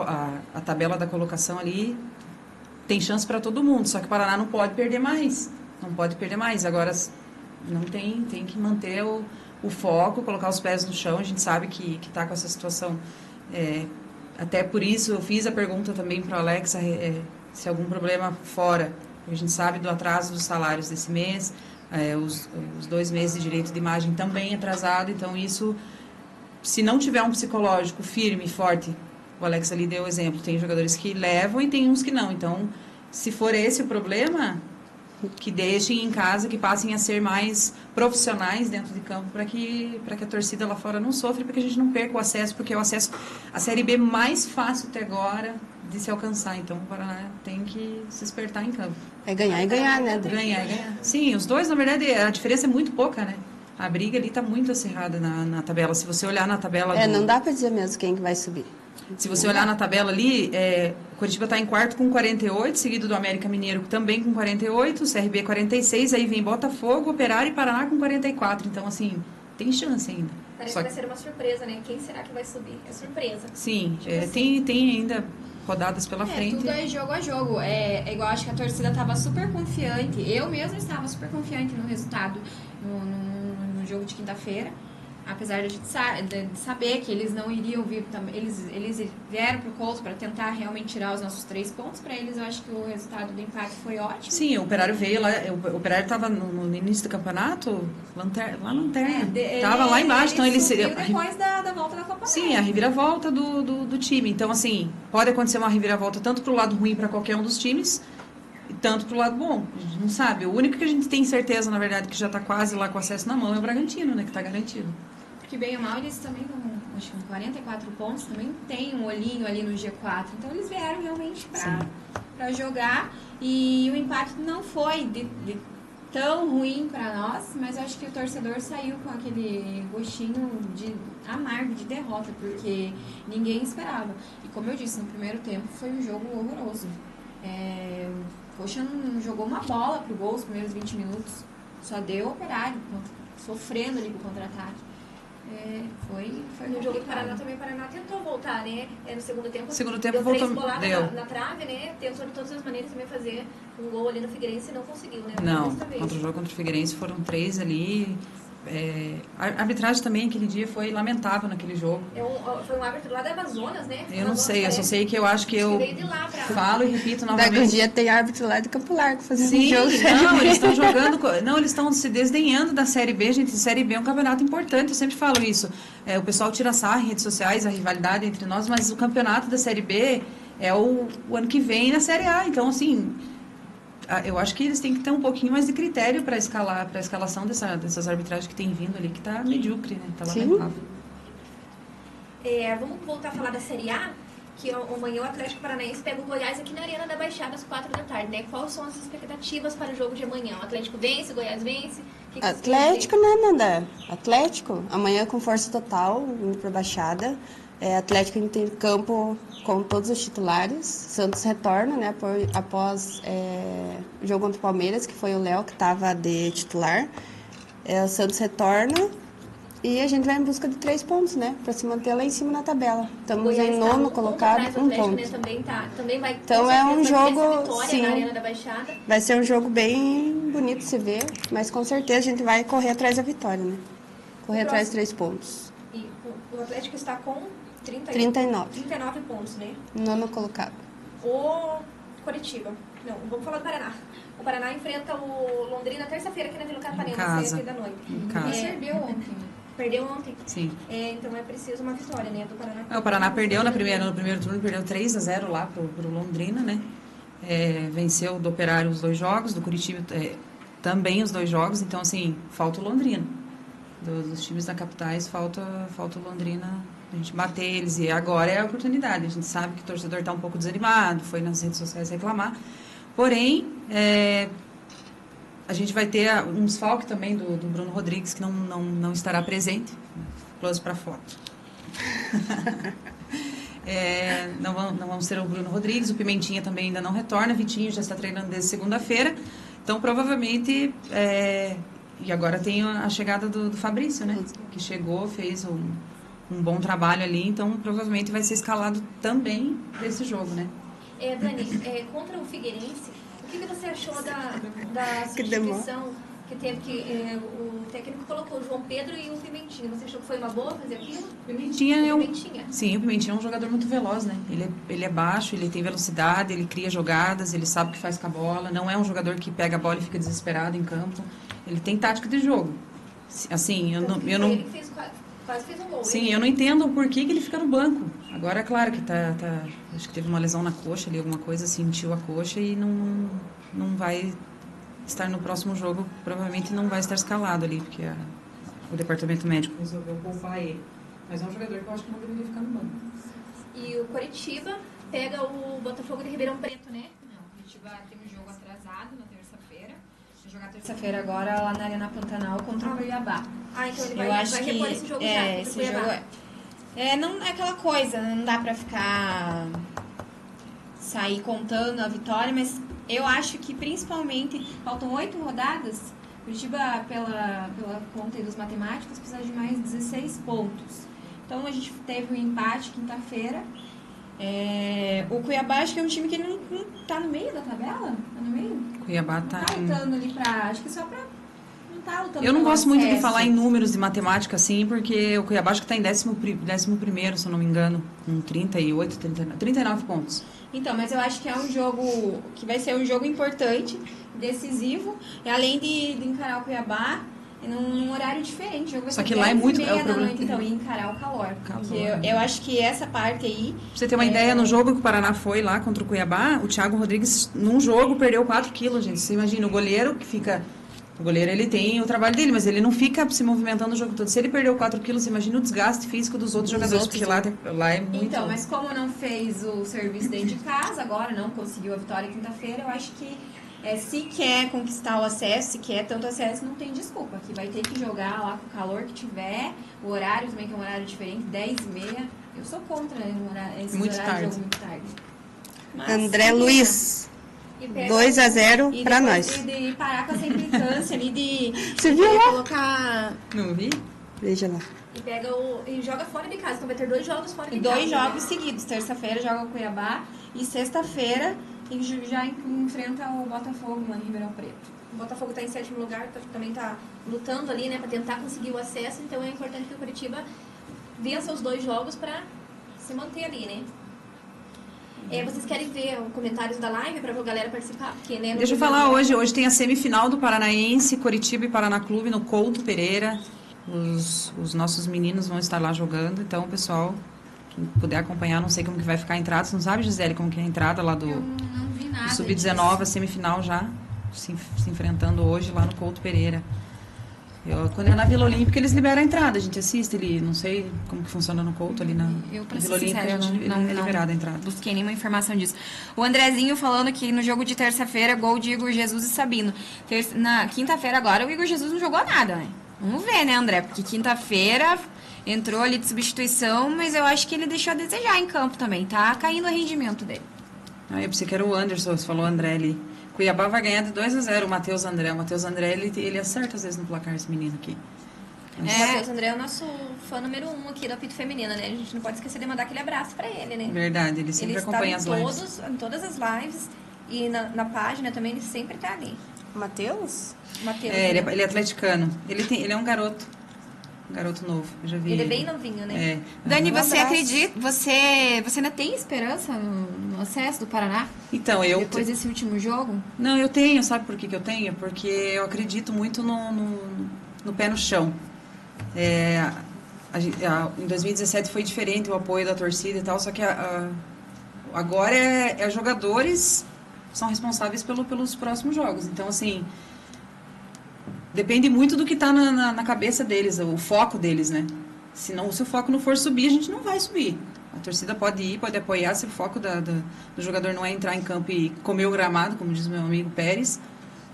a tabela da colocação ali, tem chance para todo mundo, só que o Paraná não pode perder mais. Não pode perder mais. Agora, não tem que manter o foco, colocar os pés no chão. A gente sabe que está com essa situação. Até por isso, eu fiz a pergunta também para o Alex se algum problema fora. A gente sabe do atraso dos salários desse mês, os 2 meses de direito de imagem também atrasado. Então, isso, se não tiver um psicológico firme, forte, o Alex ali deu o exemplo, tem jogadores que levam e tem uns que não. Então, se for esse o problema, que deixem em casa, que passem a ser mais profissionais dentro de campo para que a torcida lá fora não sofra, para que a gente não perca o acesso, porque é o acesso à Série B mais fácil até agora de se alcançar. Então, o Paraná tem que se espertar em campo. Ganhar e ganhar, né? Ganhar. Sim, os dois, na verdade, a diferença é muito pouca, né? A briga ali está muito acirrada na tabela. Se você olhar na tabela... não dá para dizer mesmo quem que vai subir. Se você olhar na tabela ali, o Curitiba está em quarto com 48, seguido do América Mineiro também com 48, o CRB 46, aí vem Botafogo, Operário e Paraná com 44. Então, assim, tem chance ainda. Parece que vai ser uma surpresa, né? Quem será que vai subir? É surpresa. Sim, tem ainda rodadas pela frente. Tudo é jogo a jogo. É igual, acho que a torcida estava super confiante. Eu mesma estava super confiante no resultado no jogo de quinta-feira. Apesar de a gente saber que eles não iriam vir também, eles vieram pro Couto para tentar realmente tirar os nossos 3 pontos. Para eles, eu acho que o resultado do empate foi ótimo. Sim, o Operário veio lá, o Operário estava no início do campeonato, lanterna. Estava lá embaixo, então ele seria. Depois da volta da Copa. Sim, a reviravolta do time. Então, assim, pode acontecer uma reviravolta tanto pro lado ruim para qualquer um dos times, tanto pro lado bom. A gente não sabe. O único que a gente tem certeza, na verdade, que já tá quase lá com acesso na mão é o Bragantino, né? Que tá garantido. Porque bem ou mal, eles também estão, acho que com 44 pontos, também tem um olhinho ali no G4. Então eles vieram realmente para jogar. E o empate não foi tão ruim para nós, mas eu acho que o torcedor saiu com aquele gostinho amargo de derrota, porque ninguém esperava. E como eu disse, no primeiro tempo foi um jogo horroroso. O Coxa não jogou uma bola pro gol os primeiros 20 minutos. Só deu Operário, sofrendo ali com o contra-ataque. Foi no jogo do Paraná também, o Paraná tentou voltar, né? No segundo tempo. Segundo tempo deu voltou. Deu na trave, né? Tentou de todas as maneiras também fazer um gol ali no Figueirense e não conseguiu, né? Não, contra o jogo contra o Figueirense foram 3 ali. A arbitragem também aquele dia foi lamentável naquele jogo. Foi um árbitro lá da Amazonas, né? Eu não sei, eu só sei que eu acho que eu falo e repito novamente. Daqui um dia tem árbitro lá de Campo Largo fazendo Sim, jogo. Não, eles estão jogando. Não, eles estão se desdenhando da Série B, gente. Série B é um campeonato importante, eu sempre falo isso. O pessoal tira sarro em redes sociais, a rivalidade entre nós, mas o campeonato da Série B é o ano que vem na Série A. Então, assim, eu acho que eles têm que ter um pouquinho mais de critério para a escalação dessas arbitragens que tem vindo ali, que tá medíocre, né? Tá lamentável. Vamos voltar a falar da Série A, que amanhã o Atlético Paranaense pega o Goiás aqui na Arena da Baixada às 4 da tarde, né? Quais são as expectativas para o jogo de amanhã? O Atlético vence, o Goiás vence? Atlético, né, Nanda? Atlético, amanhã com força total, indo para a Baixada. Atlético em campo com todos os titulares. Santos retorna, né, após o jogo contra o Palmeiras, que foi o Léo que estava de titular. O Santos retorna e a gente vai em busca de 3 pontos, né, para se manter lá em cima na tabela. Estamos em nono colocado, um ponto. Né, também vai, então é um jogo, sim, na Arena da Baixada. Vai ser um jogo bem bonito de se ver, mas com certeza a gente vai correr atrás da vitória, né? Correr atrás de 3 pontos. E o Atlético está com 39 pontos, né? Nono colocado. O Coritiba. Não, vamos falar do Paraná. O Paraná enfrenta o Londrina terça-feira aqui na Vila Capanema, às 7 da noite. Perdeu ontem. Perdeu ontem? Sim. Então é preciso uma vitória, né? Do Paraná. O Paraná perdeu no primeiro turno, perdeu 3-0 lá pro Londrina, né? Venceu do Operário os 2 jogos, do Curitiba também os 2 jogos, então assim, falta o Londrina. Dos times da capitais, falta o Londrina, a gente bater eles, e agora é a oportunidade. A gente sabe que o torcedor está um pouco desanimado, foi nas redes sociais reclamar, porém a gente vai ter um desfalque também do Bruno Rodrigues, que não estará presente. Close para foto. Não vamos ter o Bruno Rodrigues, o Pimentinha também ainda não retorna, Vitinho já está treinando desde segunda-feira, então provavelmente e agora tem a chegada do Fabrício, né, que chegou, fez um bom trabalho ali, então provavelmente vai ser escalado também desse jogo, né. Dani, contra o Figueirense, o que você achou da substituição que teve o técnico colocou o João Pedro e o Pimentinha? Você achou que foi uma boa fazer aquilo? Pimentinha Sim, o Pimentinha é um jogador muito veloz, né? Ele é baixo, ele tem velocidade, ele cria jogadas, ele sabe o que faz com a bola, não é um jogador que pega a bola e fica desesperado em campo. Ele tem tática de jogo. Assim, Ele quase fez um gol. Sim, eu não entendo o porquê que ele fica no banco. Agora, é claro que acho que teve uma lesão na coxa ali, alguma coisa, sentiu a coxa e não vai estar no próximo jogo, provavelmente não vai estar escalado ali, porque o departamento médico resolveu poupar ele. Mas é um jogador que eu acho que não deveria ficar no banco. E o Coritiba pega o Botafogo de Ribeirão Preto, né? Não, o Coritiba tem um jogo atrasado na terça-feira. Vai jogar terça-feira agora lá na Arena Pantanal contra o Cuiabá. Então ele vai repor esse jogo já. Esse jogo não é aquela coisa, não dá pra ficar sair contando a vitória, mas eu acho que principalmente faltam 8 rodadas. Curitiba, pela conta dos matemáticos, precisa de mais 16 pontos. Então a gente teve um empate quinta-feira. O Cuiabá acho que é um time que não tá no meio da tabela? Tá no meio? Cuiabá tá lutando ali acho que só pra. Não tá lutando. Eu não gosto muito de falar em números de matemática assim, porque o Cuiabá acho que tá em 11º, se eu não me engano, com 39 pontos. Então, mas eu acho que é um jogo que vai ser um jogo importante, decisivo. E além de encarar o Cuiabá, num horário diferente. O jogo vai Só ser que lá é muito... 10h30 da noite, então, e encarar o calor. Porque eu acho que essa parte aí... Pra você ter uma ideia, no jogo que o Paraná foi lá contra o Cuiabá, o Thiago Rodrigues, num jogo, perdeu 4 quilos, gente. Você imagina, o goleiro que fica... O goleiro, ele tem o trabalho dele, mas ele não fica se movimentando o jogo todo. Se ele perdeu 4 quilos, você imagina o desgaste físico dos outros jogadores, porque lá é muito... Então, mas como não fez o serviço dentro de casa, agora não conseguiu a vitória quinta-feira, eu acho que se quer conquistar o acesso, se quer tanto acesso, não tem desculpa. Que vai ter que jogar lá com o calor que tiver, o horário também, que é um horário diferente, 10h30. Eu sou contra, né, esse muito horário tarde. de jogo muito tarde. Mas, André Luiz, 2-0 pra nós. De parar com essa implicância ali de Você viu lá? colocar... Não vi? Veja lá. E joga fora de casa, então vai ter 2 jogos fora de E casa. 2 jogos seguidos. Terça-feira joga o Cuiabá e sexta-feira já enfrenta o Botafogo lá em Ribeirão Preto. O Botafogo está em 7º lugar, também está lutando ali, né, para tentar conseguir o acesso, então é importante que o Curitiba vença os 2 jogos para se manter ali, né? Vocês querem ver os comentários da live para a galera participar? Porque, né, Deixa eu falar, hoje tem a semifinal do Paranaense, Curitiba e Paraná Clube no Couto Pereira. Os nossos meninos vão estar lá jogando, então, pessoal, quem puder acompanhar, não sei como que vai ficar a entrada. Você não sabe, Gisele, como que é a entrada lá do, Eu não vi nada do Sub-19, a semifinal já, se enfrentando hoje lá no Couto Pereira. Quando é na Vila Olímpica, eles liberam a entrada, a gente assiste, não sei como que funciona no Couto ali na pra Vila ser Olímpica, sincera, é liberada a entrada. Busquei nenhuma informação disso. O Andrezinho falando que no jogo de terça-feira, gol de Igor Jesus e Sabino. Na quinta-feira agora, o Igor Jesus não jogou nada, né? Vamos ver, né, André? Porque quinta-feira entrou ali de substituição, mas eu acho que ele deixou a desejar em campo também, tá caindo o rendimento dele. Eu pensei que era o Anderson, você falou o André ali. Cuiabá vai ganhar de 2-0, o Matheus André. O Matheus André, ele acerta às vezes no placar, esse menino aqui. O Matheus André é o nosso fã número 1 aqui do Apito Feminina, né? A gente não pode esquecer de mandar aquele abraço pra ele, né? Verdade, ele sempre acompanha as lives. Em todas as lives e na página também, ele sempre tá ali. Matheus? Ele é atleticano. Ele é um garoto novo, eu já vi. Ele é bem novinho, né? Dani, você acredita, você ainda tem esperança no acesso do Paraná? Então, depois desse último jogo? Não, eu tenho, sabe por que eu tenho? Porque eu acredito muito no pé no chão. Em 2017 foi diferente o apoio da torcida e tal, só que agora jogadores são responsáveis pelos próximos jogos. Então, assim, depende muito do que está na cabeça deles, o foco deles, né? Se o foco não for subir, a gente não vai subir. A torcida pode ir, pode apoiar, se o foco do jogador não é entrar em campo e comer o gramado, como diz meu amigo Pérez,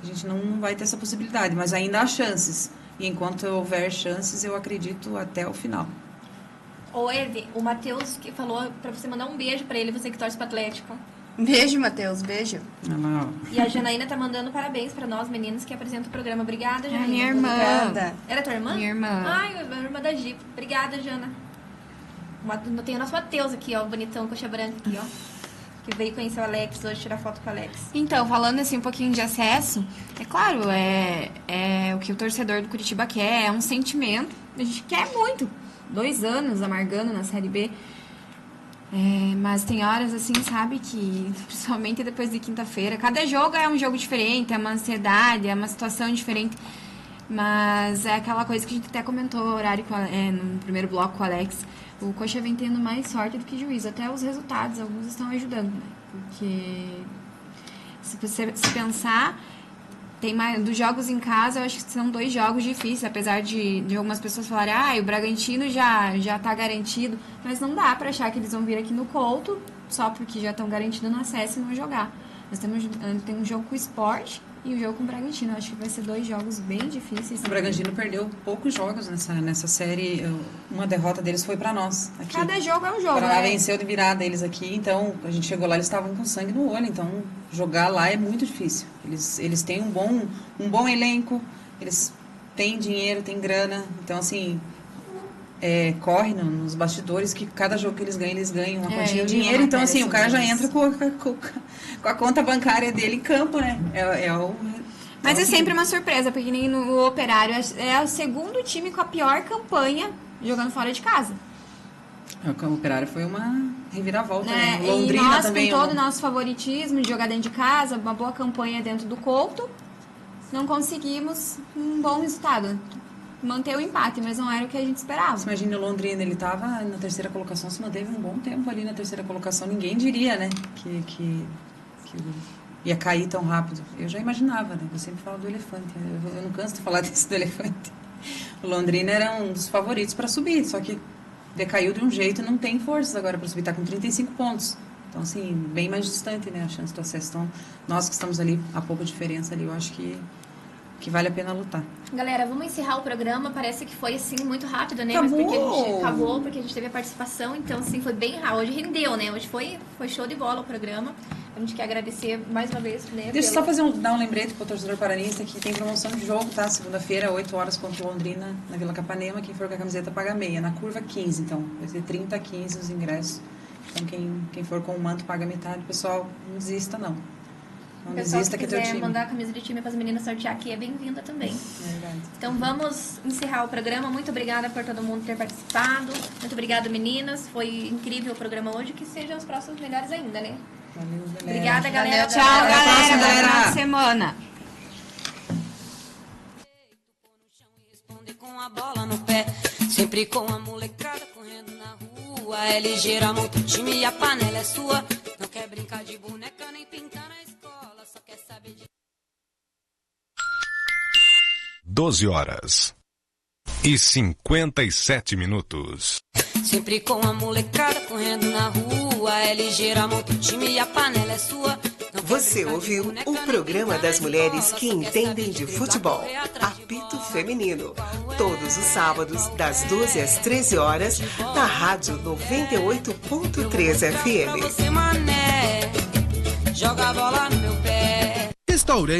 a gente não vai ter essa possibilidade, mas ainda há chances. E enquanto houver chances, eu acredito até o final. Ô, Eve, o Matheus que falou para você mandar um beijo para ele, você que torce para o Atlético. Beijo, Matheus, beijo. Ah, e a Janaína tá mandando parabéns para nós, meninas, que apresentam o programa. Obrigada, Janaína. Minha irmã. Obrigada. Era tua irmã? Minha irmã. Ai, a irmã da Gi. Obrigada, Jana. Tem o nosso Matheus aqui, ó, bonitão, coxa branca aqui, ó. Que veio conhecer o Alex hoje, tirar foto com o Alex. Então, falando assim um pouquinho de acesso, é claro, é o que o torcedor do Curitiba quer, é um sentimento. A gente quer muito. 2 anos amargando na Série B. Mas tem horas assim, sabe, que principalmente depois de quinta-feira, cada jogo é um jogo diferente, é uma ansiedade, é uma situação diferente. Mas é aquela coisa que a gente até comentou horário no primeiro bloco com o Alex. O Coxa vem tendo mais sorte do que juízo. Até os resultados, alguns estão ajudando, né? Porque se você pensar, tem mais dos jogos em casa, eu acho que são 2 jogos difíceis, apesar de algumas pessoas falarem, o Bragantino já tá garantido, mas não dá para achar que eles vão vir aqui no Couto só porque já estão garantidos no acesso e não jogar. Nós tem um jogo com o Sport e um jogo com o Bragantino. Eu acho que vai ser 2 jogos bem difíceis. O Bragantino perdeu poucos jogos nessa série. Uma derrota deles foi para nós aqui. Cada jogo é um jogo. O Paraná venceu de virada eles aqui, então a gente chegou lá, eles estavam com sangue no olho, então jogar lá é muito difícil. Eles têm um bom elenco, eles têm dinheiro, têm grana, então assim, corre nos bastidores que cada jogo que eles ganham uma quantia de dinheiro, então assim, o cara já entra com a conta bancária dele em campo, né? Mas é sempre uma surpresa, porque nem no Operário é o segundo time com a pior campanha jogando fora de casa. O Operário foi uma reviravolta, né? Londrina e nós, também. Com todo o nosso favoritismo de jogar dentro de casa, uma boa campanha dentro do Couto, não conseguimos um bom resultado. manter o empate, mas não era o que a gente esperava. Você imagina o Londrina, ele estava na terceira colocação, se manteve um bom tempo ali na terceira colocação. Ninguém diria, né, que ia cair tão rápido. Eu já imaginava, né? Eu sempre falo do elefante. Eu não canso de falar disso do elefante. O Londrina era um dos favoritos para subir, só que decaiu de um jeito e não tem forças agora para subir. Está com 35 pontos. Então, assim, bem mais distante, né, a chance do acesso. Então, nós que estamos ali, a pouca diferença ali, eu acho que vale a pena lutar. Galera, vamos encerrar o programa. Parece que foi, assim, muito rápido, né? Acabou. Mas porque a gente acabou, porque a gente teve a participação. Então, assim, foi bem rápido. Hoje rendeu, né? Hoje foi show de bola o programa. A gente quer agradecer mais uma vez, né? Deixa eu só dar um lembrete pro torcedor paranista que tem promoção de jogo, tá? Segunda-feira, 8 horas contra o Londrina, na Vila Capanema. Quem for com a camiseta paga meia. Na curva 15, então. Vai ser 30 a 15 os ingressos. Então, quem for com o manto paga metade. Pessoal, não desista, não. Não desista que é teu time. Se quiser mandar a camisa de time para as meninas sortear aqui, é bem-vinda também. É verdade. Então, vamos encerrar o programa. Muito obrigada por todo mundo ter participado. Muito obrigada, meninas. Foi incrível o programa hoje. Que sejam os próximos melhores ainda, né? Valeu, galera. Obrigada, galera. Tchau, galera. Boa final de semana. Com a bola no pé, sempre com a molecada correndo na rua. É ligeira, monta o time e a panela é sua. Não quer brincar de boneca nem pintar na escola, só quer saber de 12 horas e 57 minutos. Sempre com a molecada correndo na rua. É ligeira, monta o time e a panela é sua. Você ouviu o programa das mulheres que entendem de futebol, Apito Feminino, todos os sábados, das 12 às 13 horas, na rádio 98.3 FM. Joga a bola no meu pé. Restaurante